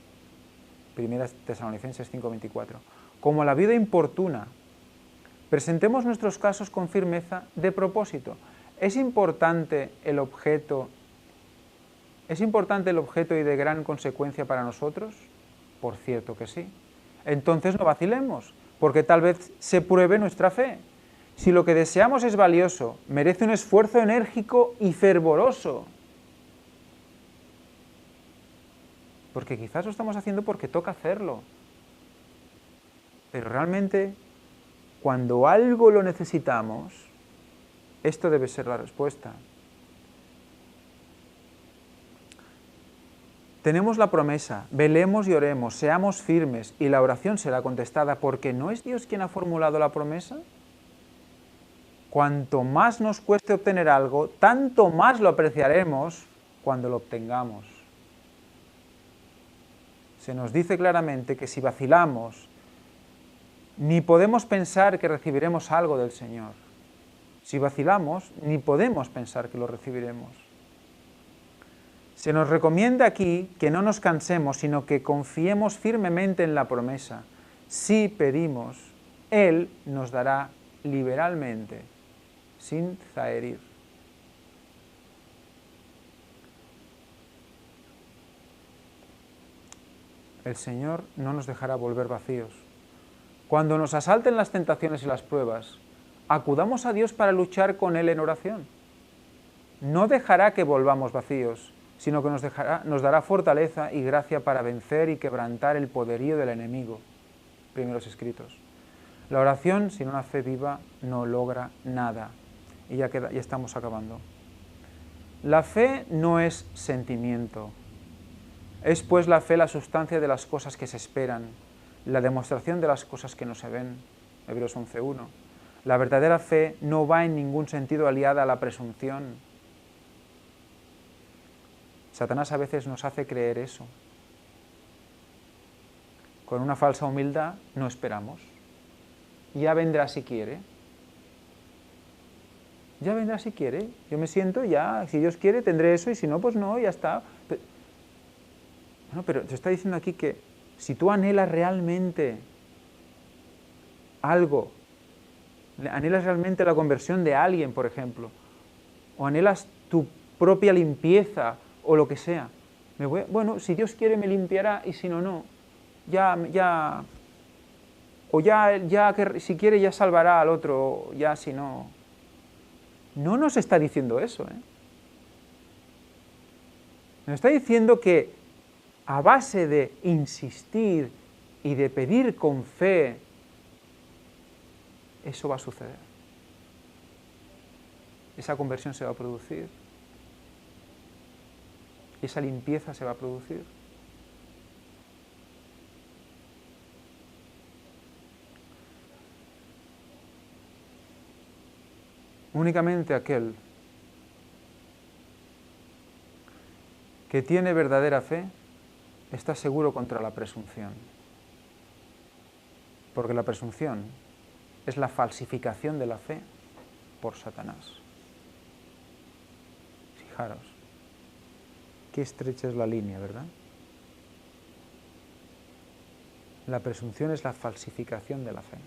1 Tesalonicenses 5:24. Como la vida importuna, presentemos nuestros casos con firmeza de propósito. ¿Es importante el objeto y de gran consecuencia para nosotros? Por cierto que sí. Entonces no vacilemos, porque tal vez se pruebe nuestra fe. Si lo que deseamos es valioso, merece un esfuerzo enérgico y fervoroso. Porque quizás lo estamos haciendo porque toca hacerlo. Pero realmente, cuando algo lo necesitamos, esto debe ser la respuesta. Tenemos la promesa, velemos y oremos, seamos firmes, y la oración será contestada, porque ¿no es Dios quien ha formulado la promesa? Cuanto más nos cueste obtener algo, tanto más lo apreciaremos cuando lo obtengamos. Se nos dice claramente que si vacilamos, ni podemos pensar que recibiremos algo del Señor. Si vacilamos, ni podemos pensar que lo recibiremos. Se nos recomienda aquí que no nos cansemos, sino que confiemos firmemente en la promesa. Si pedimos, Él nos dará liberalmente, sin zaherir. El Señor no nos dejará volver vacíos. Cuando nos asalten las tentaciones y las pruebas, acudamos a Dios para luchar con Él en oración. No dejará que volvamos vacíos, sino que nos dará fortaleza y gracia para vencer y quebrantar el poderío del enemigo. Primeros escritos. La oración sin una fe viva no logra nada. Y ya estamos acabando. La fe no es sentimiento. Es pues la fe la sustancia de las cosas que se esperan, la demostración de las cosas que no se ven. Hebreos 11:1. La verdadera fe no va en ningún sentido aliada a la presunción. Satanás a veces nos hace creer eso. Con una falsa humildad no esperamos. Ya vendrá si quiere. Ya vendrá si quiere. Yo me siento ya, si Dios quiere tendré eso y si no, pues no, ya está. Pero te está diciendo aquí que si tú anhelas realmente algo, anhelas realmente la conversión de alguien, por ejemplo, o anhelas tu propia limpieza o lo que sea, bueno, si Dios quiere me limpiará y si no, no. Si quiere ya salvará al otro, ya si no. No nos está diciendo eso, ¿eh? Nos está diciendo que a base de insistir y de pedir con fe, eso va a suceder. Esa conversión se va a producir. Esa limpieza se va a producir. Únicamente aquel que tiene verdadera fe está seguro contra la presunción. Porque la presunción es la falsificación de la fe por Satanás. Fijaros, qué estrecha es la línea, ¿verdad? La presunción es la falsificación de la fe.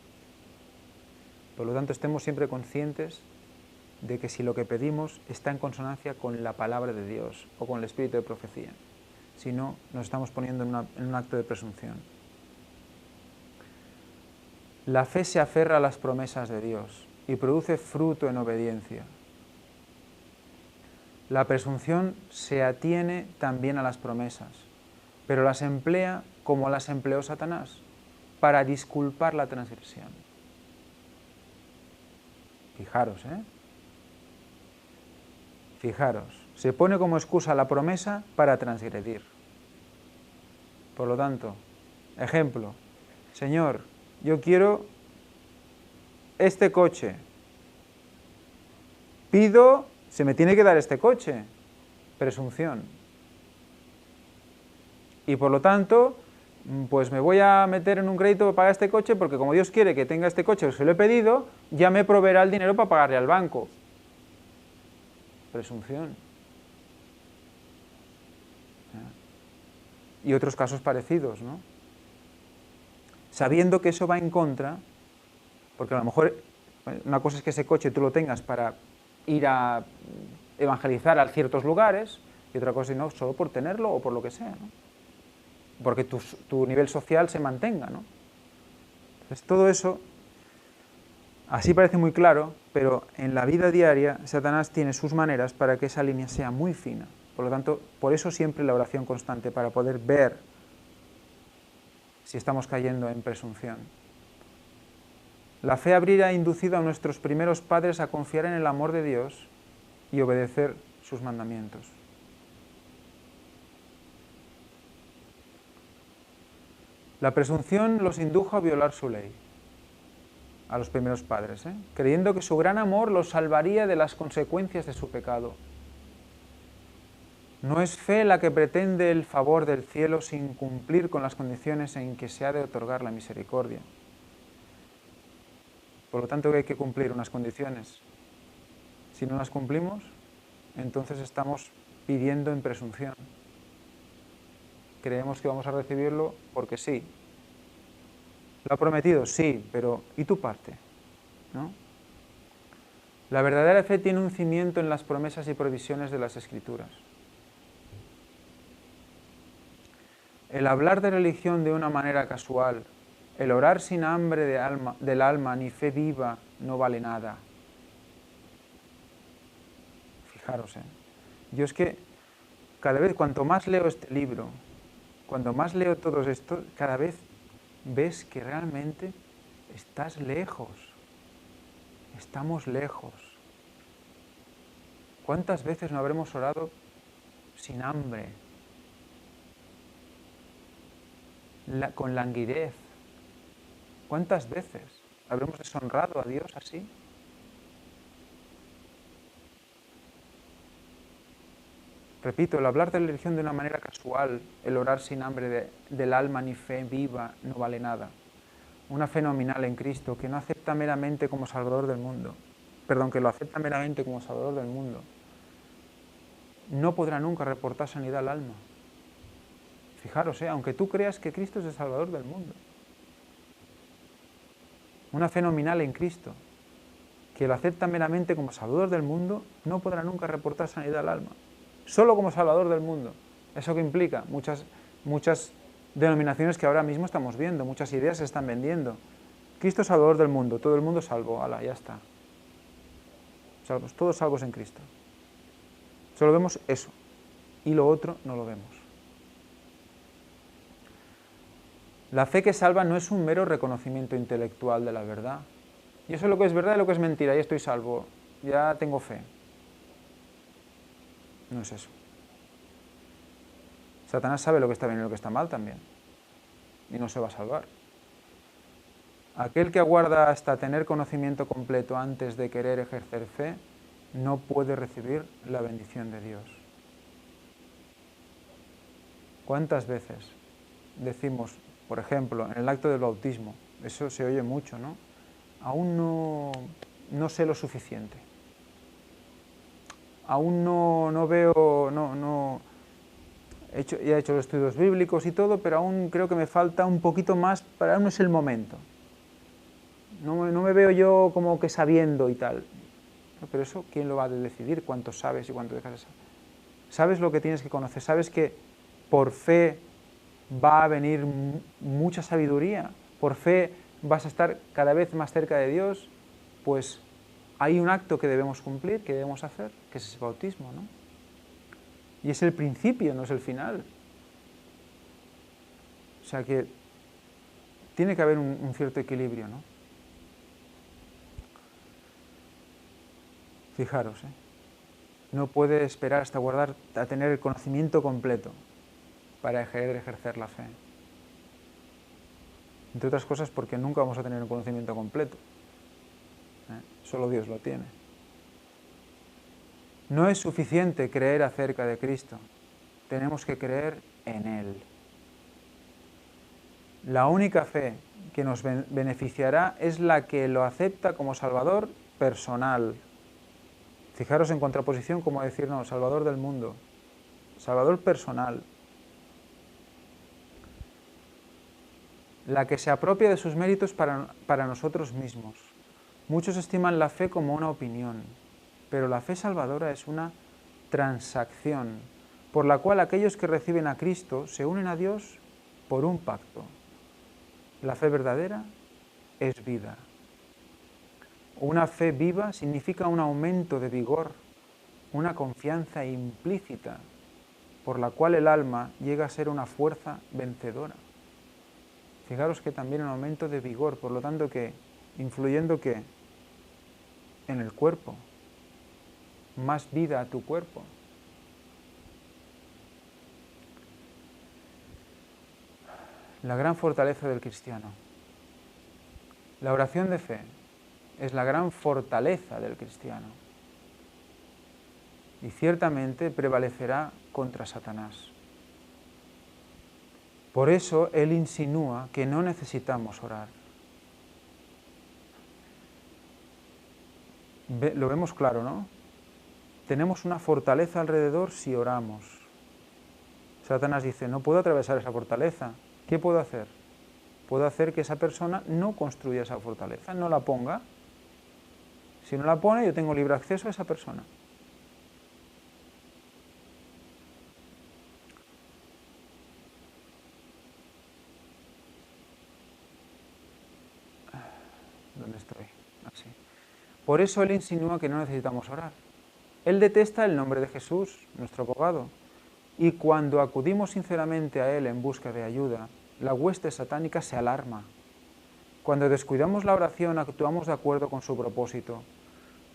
Por lo tanto, estemos siempre conscientes de que si lo que pedimos está en consonancia con la palabra de Dios o con el espíritu de profecía. Si no, nos estamos poniendo en un acto de presunción. La fe se aferra a las promesas de Dios y produce fruto en obediencia. La presunción se atiene también a las promesas, pero las emplea como las empleó Satanás, para disculpar la transgresión. Fijaros, Fijaros, se pone como excusa la promesa para transgredir. Por lo tanto, ejemplo, Señor, yo quiero este coche. Pido, se me tiene que dar este coche. Presunción. Y por lo tanto, pues me voy a meter en un crédito para pagar este coche porque como Dios quiere que tenga este coche, que se lo he pedido, ya me proveerá el dinero para pagarle al banco. Presunción. Y otros casos parecidos, ¿no? Sabiendo que eso va en contra, porque a lo mejor una cosa es que ese coche tú lo tengas para ir a evangelizar a ciertos lugares, y otra cosa es no, solo por tenerlo o por lo que sea, ¿no? Porque tu nivel social se mantenga, ¿no? Entonces todo eso, así parece muy claro, pero en la vida diaria Satanás tiene sus maneras para que esa línea sea muy fina. Por lo tanto, por eso siempre la oración constante, para poder ver si estamos cayendo en presunción. La fe habría inducido a nuestros primeros padres a confiar en el amor de Dios y obedecer sus mandamientos. La presunción los indujo a violar su ley, a los primeros padres, creyendo que su gran amor los salvaría de las consecuencias de su pecado. No es fe la que pretende el favor del cielo sin cumplir con las condiciones en que se ha de otorgar la misericordia. Por lo tanto, hay que cumplir unas condiciones. Si no las cumplimos, entonces estamos pidiendo en presunción. Creemos que vamos a recibirlo porque sí. ¿Lo ha prometido? Sí, pero ¿y tu parte? ¿No? La verdadera fe tiene un cimiento en las promesas y provisiones de las Escrituras. El hablar de religión de una manera casual El orar sin hambre del alma ni fe viva no vale nada. Fijaros, yo es que cada vez, cuanto más leo este libro, cuanto más leo todo esto, cada vez ves que realmente estás lejos. Estamos lejos. ¿Cuántas veces no habremos orado sin hambre? Con languidez. ¿Cuántas veces habremos deshonrado a Dios así? Repito, el hablar de la religión de una manera casual, el orar sin hambre del alma ni fe viva, no vale nada. Una fe nominal en Cristo que no acepta meramente como Salvador del mundo, que lo acepta meramente como Salvador del mundo, no podrá nunca reportar sanidad al alma. Fijaros, aunque tú creas que Cristo es el Salvador del mundo. Una fe nominal en Cristo, que lo acepta meramente como Salvador del mundo, no podrá nunca reportar sanidad al alma. Solo como Salvador del mundo. ¿Eso qué implica? Muchas denominaciones que ahora mismo estamos viendo, muchas ideas se están vendiendo. Cristo es Salvador del mundo, todo el mundo salvo, ala, ya está. Salvos, todos salvos en Cristo. Solo vemos eso, y lo otro no lo vemos. La fe que salva no es un mero reconocimiento intelectual de la verdad. Y eso es lo que es verdad y lo que es mentira, ya estoy salvo, ya tengo fe. No es eso. Satanás sabe lo que está bien y lo que está mal también. Y no se va a salvar. Aquel que aguarda hasta tener conocimiento completo antes de querer ejercer fe, no puede recibir la bendición de Dios. ¿Cuántas veces decimos, por ejemplo, en el acto del bautismo, eso se oye mucho, ¿no? Aún no sé lo suficiente. Aún no veo, ya he hecho los estudios bíblicos y todo, pero aún creo que me falta un poquito más, para aún no es el momento. No me veo yo como que sabiendo y tal. Pero eso, ¿quién lo va a decidir? ¿Cuánto sabes y cuánto dejas de saber? Sabes lo que tienes que conocer, sabes que por fe va a venir mucha sabiduría, por fe vas a estar cada vez más cerca de Dios, pues hay un acto que debemos cumplir, que debemos hacer, que es ese bautismo, ¿no? Y es el principio, no es el final. O sea que tiene que haber un cierto equilibrio, ¿no? Fijaros, no puede esperar hasta a tener el conocimiento completo para ejercer la fe. Entre otras cosas porque nunca vamos a tener un conocimiento completo. Solo Dios lo tiene. No es suficiente creer acerca de Cristo. Tenemos que creer en Él. La única fe que nos beneficiará es la que lo acepta como Salvador personal. Fijaros en contraposición como decir, no, Salvador del mundo. Salvador personal. La que se apropia de sus méritos para nosotros mismos. Muchos estiman la fe como una opinión, pero la fe salvadora es una transacción, por la cual aquellos que reciben a Cristo se unen a Dios por un pacto. La fe verdadera es vida. Una fe viva significa un aumento de vigor, una confianza implícita, por la cual el alma llega a ser una fuerza vencedora. Fijaros que también un aumento de vigor, por lo tanto que, influyendo que en el cuerpo, más vida a tu cuerpo. La gran fortaleza del cristiano. La oración de fe es la gran fortaleza del cristiano y ciertamente prevalecerá contra Satanás. Por eso él insinúa que no necesitamos orar. Lo vemos claro, ¿no? Tenemos una fortaleza alrededor si oramos. Satanás dice, no puedo atravesar esa fortaleza. ¿Qué puedo hacer? Puedo hacer que esa persona no construya esa fortaleza, no la ponga. Si no la pone, yo tengo libre acceso a esa persona. Por eso él insinúa que no necesitamos orar. Él detesta el nombre de Jesús, nuestro abogado, y cuando acudimos sinceramente a él en busca de ayuda, la hueste satánica se alarma. Cuando descuidamos la oración, actuamos de acuerdo con su propósito,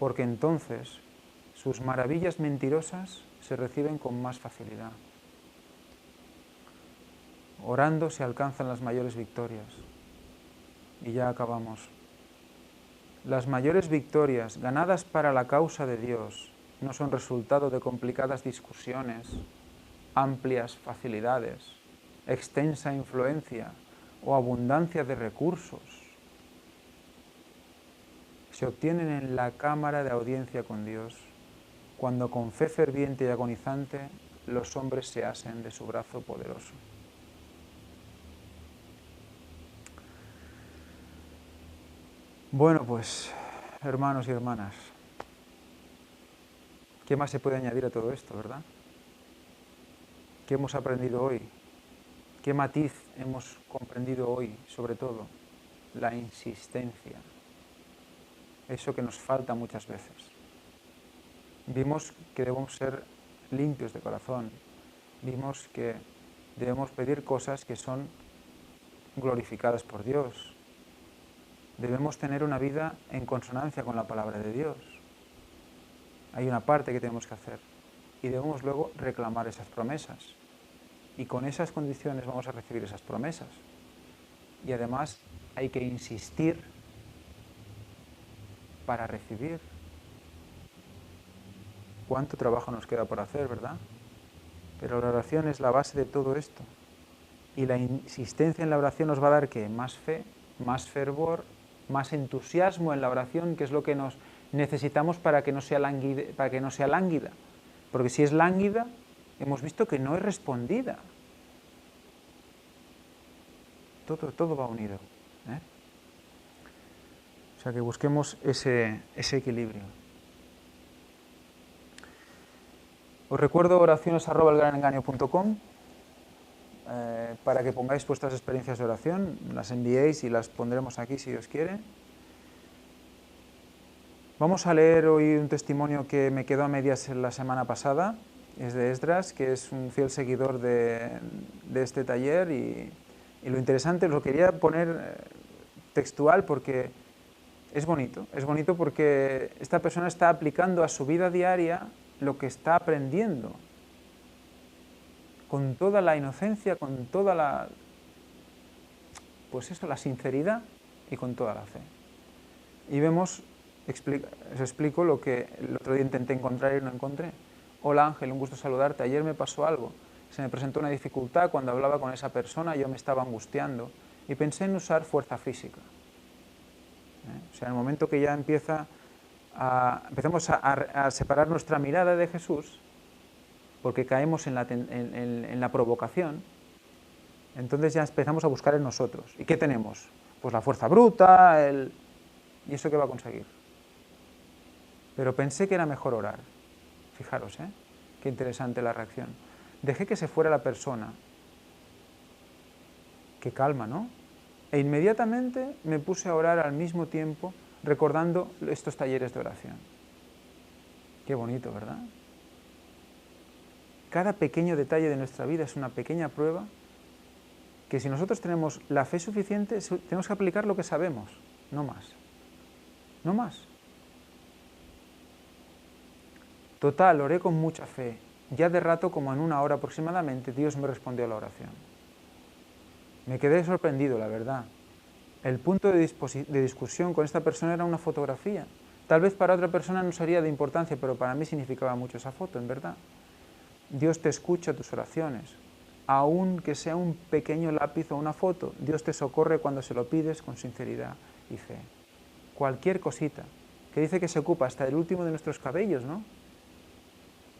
porque entonces sus maravillas mentirosas se reciben con más facilidad. Orando se alcanzan las mayores victorias. Y ya acabamos. Las mayores victorias ganadas para la causa de Dios no son resultado de complicadas discusiones, amplias facilidades, extensa influencia o abundancia de recursos. Se obtienen en la cámara de audiencia con Dios, cuando con fe ferviente y agonizante los hombres se asen de su brazo poderoso. Bueno, pues, hermanos y hermanas, ¿qué más se puede añadir a todo esto, verdad? ¿Qué hemos aprendido hoy? ¿Qué matiz hemos comprendido hoy, sobre todo? La insistencia. Eso que nos falta muchas veces. Vimos que debemos ser limpios de corazón. Vimos que debemos pedir cosas que son glorificadas por Dios. Debemos tener una vida en consonancia con la palabra de Dios. Hay una parte que tenemos que hacer y debemos luego reclamar esas promesas. Y con esas condiciones vamos a recibir esas promesas. Y además hay que insistir para recibir. ¿Cuánto trabajo nos queda por hacer, verdad? Pero la oración es la base de todo esto. Y la insistencia en la oración nos va a dar ¿qué? Más fe, más fervor, más entusiasmo en la oración, que es lo que nos necesitamos para que no sea lánguida. Porque si es lánguida, hemos visto que no es respondida. Todo va unido. O sea que busquemos ese equilibrio. Os recuerdo oraciones@elgranengaño.com para que pongáis vuestras experiencias de oración, las enviéis y las pondremos aquí si Dios quiere. Vamos a leer hoy un testimonio que me quedó a medias la semana pasada. Es de Esdras, que es un fiel seguidor de este taller y lo interesante, lo quería poner textual porque es bonito porque esta persona está aplicando a su vida diaria lo que está aprendiendo, con toda la inocencia, con toda la, la sinceridad y con toda la fe. Y vemos, os explico lo que el otro día intenté encontrar y no encontré. Hola Ángel, un gusto saludarte. Ayer me pasó algo. Se me presentó una dificultad cuando hablaba con esa persona, yo me estaba angustiando y pensé en usar fuerza física. O sea, en el momento que ya empezamos a separar nuestra mirada de Jesús, porque caemos en la provocación, entonces ya empezamos a buscar en nosotros. ¿Y qué tenemos? Pues la fuerza bruta, ¿y eso qué va a conseguir? Pero pensé que era mejor orar. Fijaros, qué interesante la reacción. Dejé que se fuera la persona. Qué calma, ¿no? E inmediatamente me puse a orar al mismo tiempo, recordando estos talleres de oración. Qué bonito, ¿verdad? Cada pequeño detalle de nuestra vida es una pequeña prueba que si nosotros tenemos la fe suficiente, tenemos que aplicar lo que sabemos, no más. No más. Total, oré con mucha fe. Ya de rato, como en 1 hora aproximadamente, Dios me respondió a la oración. Me quedé sorprendido, la verdad. El punto de discusión con esta persona era una fotografía. Tal vez para otra persona no sería de importancia, pero para mí significaba mucho esa foto, en verdad. Dios te escucha tus oraciones. Aunque sea un pequeño lápiz o una foto, Dios te socorre cuando se lo pides con sinceridad y fe. Cualquier cosita, que dice que se ocupa hasta el último de nuestros cabellos, ¿no?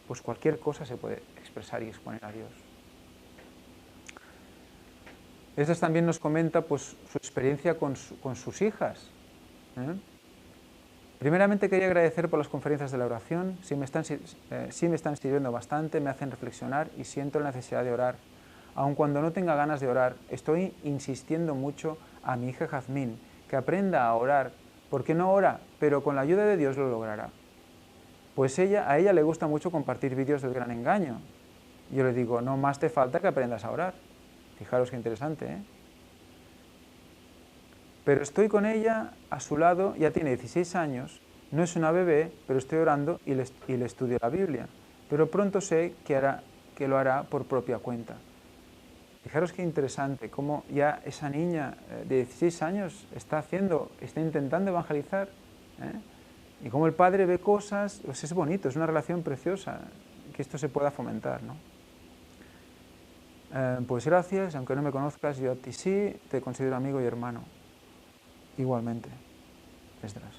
Pues cualquier cosa se puede expresar y exponer a Dios. Esdras también nos comenta pues, su experiencia con sus hijas. Primeramente quería agradecer por las conferencias de la oración, sí me están sirviendo bastante, me hacen reflexionar y siento la necesidad de orar. Aun cuando no tenga ganas de orar, estoy insistiendo mucho a mi hija Jazmín que aprenda a orar porque no ora, pero con la ayuda de Dios lo logrará. Pues a ella le gusta mucho compartir vídeos del gran engaño. Yo le digo, no más te falta que aprendas a orar. Fijaros qué interesante, ¿eh? Pero estoy con ella a su lado, ya tiene 16 años, no es una bebé, pero estoy orando y le estudio la Biblia. Pero pronto sé que lo hará por propia cuenta. Fijaros qué interesante, cómo ya esa niña de 16 años está intentando evangelizar, ¿eh? Y cómo el padre ve cosas, pues es bonito, es una relación preciosa, que esto se pueda fomentar, ¿no? Pues gracias, aunque no me conozcas, yo a ti sí, te considero amigo y hermano. Igualmente, Esdras.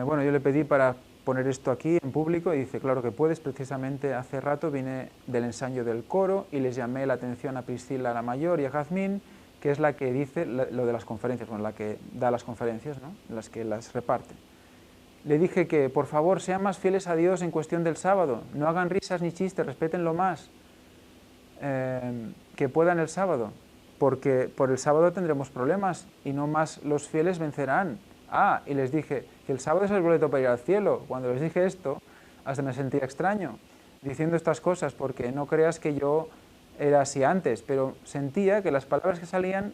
Bueno, yo le pedí para poner esto aquí en público y dice, claro que puedes, precisamente hace rato vine del ensayo del coro y les llamé la atención a Priscila la mayor y a Jazmín, que es la que dice lo de las conferencias, bueno, la que da las conferencias, ¿no? Las que las reparte. Le dije que, por favor, sean más fieles a Dios en cuestión del sábado, no hagan risas ni chistes, respétenlo más, que puedan el sábado, porque por el sábado tendremos problemas y no más los fieles vencerán. Y les dije que el sábado es el boleto para ir al cielo. Cuando les dije esto, hasta me sentía extraño diciendo estas cosas, porque no creas que yo era así antes, pero sentía que las palabras que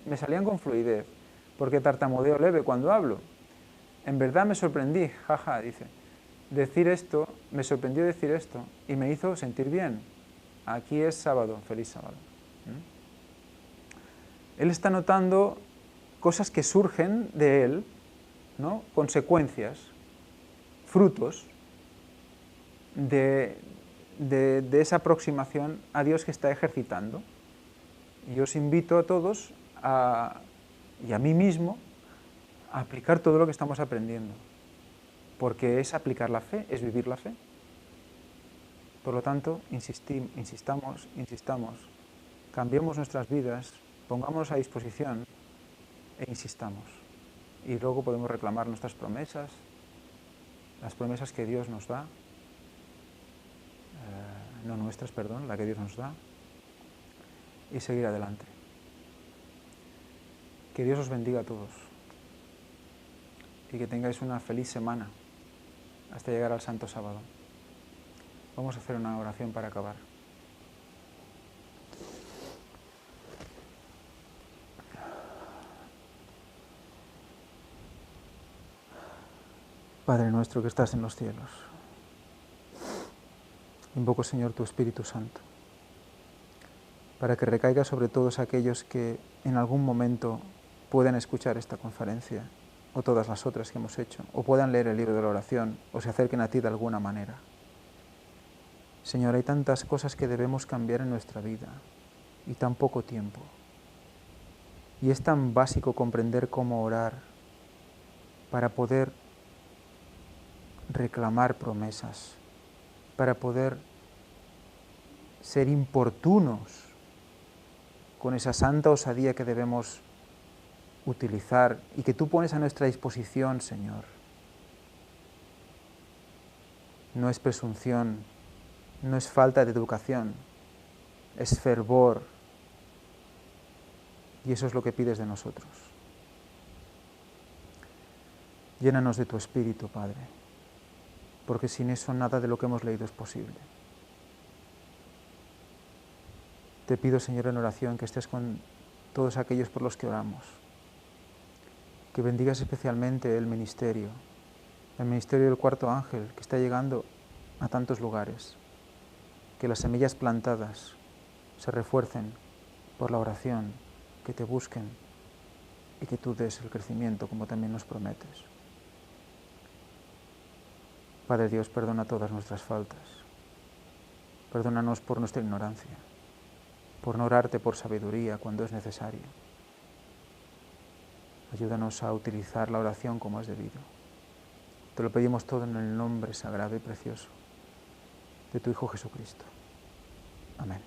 me salían con fluidez, porque tartamudeo leve cuando hablo. En verdad me sorprendí, jaja, dice. Me sorprendió decir esto y me hizo sentir bien. Aquí es sábado, feliz sábado. Él está notando cosas que surgen de él, ¿no? Consecuencias, frutos de esa aproximación a Dios que está ejercitando. Y os invito a todos y a mí mismo a aplicar todo lo que estamos aprendiendo, porque es aplicar la fe, es vivir la fe. Por lo tanto, insistamos, cambiemos nuestras vidas, pongámonos a disposición e insistamos. Y luego podemos reclamar nuestras promesas, las promesas que Dios nos da, no nuestras, perdón, la que Dios nos da, y seguir adelante. Que Dios os bendiga a todos y que tengáis una feliz semana hasta llegar al Santo Sábado. Vamos a hacer una oración para acabar. Padre nuestro que estás en los cielos, invoco, Señor, tu Espíritu Santo, para que recaiga sobre todos aquellos que en algún momento puedan escuchar esta conferencia, o todas las otras que hemos hecho, o puedan leer el libro de la oración, o se acerquen a ti de alguna manera. Señor, hay tantas cosas que debemos cambiar en nuestra vida, y tan poco tiempo. Y es tan básico comprender cómo orar para poder reclamar promesas, para poder ser importunos con esa santa osadía que debemos utilizar y que tú pones a nuestra disposición, Señor. No es presunción, no es falta de educación, es fervor, y eso es lo que pides de nosotros. Llénanos de tu Espíritu, Padre, porque sin eso nada de lo que hemos leído es posible. Te pido, Señor, en oración que estés con todos aquellos por los que oramos, que bendigas especialmente el ministerio del Cuarto Ángel, que está llegando a tantos lugares, que las semillas plantadas se refuercen por la oración, que te busquen y que tú des el crecimiento como también nos prometes. Padre Dios, perdona todas nuestras faltas. Perdónanos por nuestra ignorancia, por no orarte por sabiduría cuando es necesario. Ayúdanos a utilizar la oración como es debido. Te lo pedimos todo en el nombre sagrado y precioso de tu Hijo Jesucristo. Amén.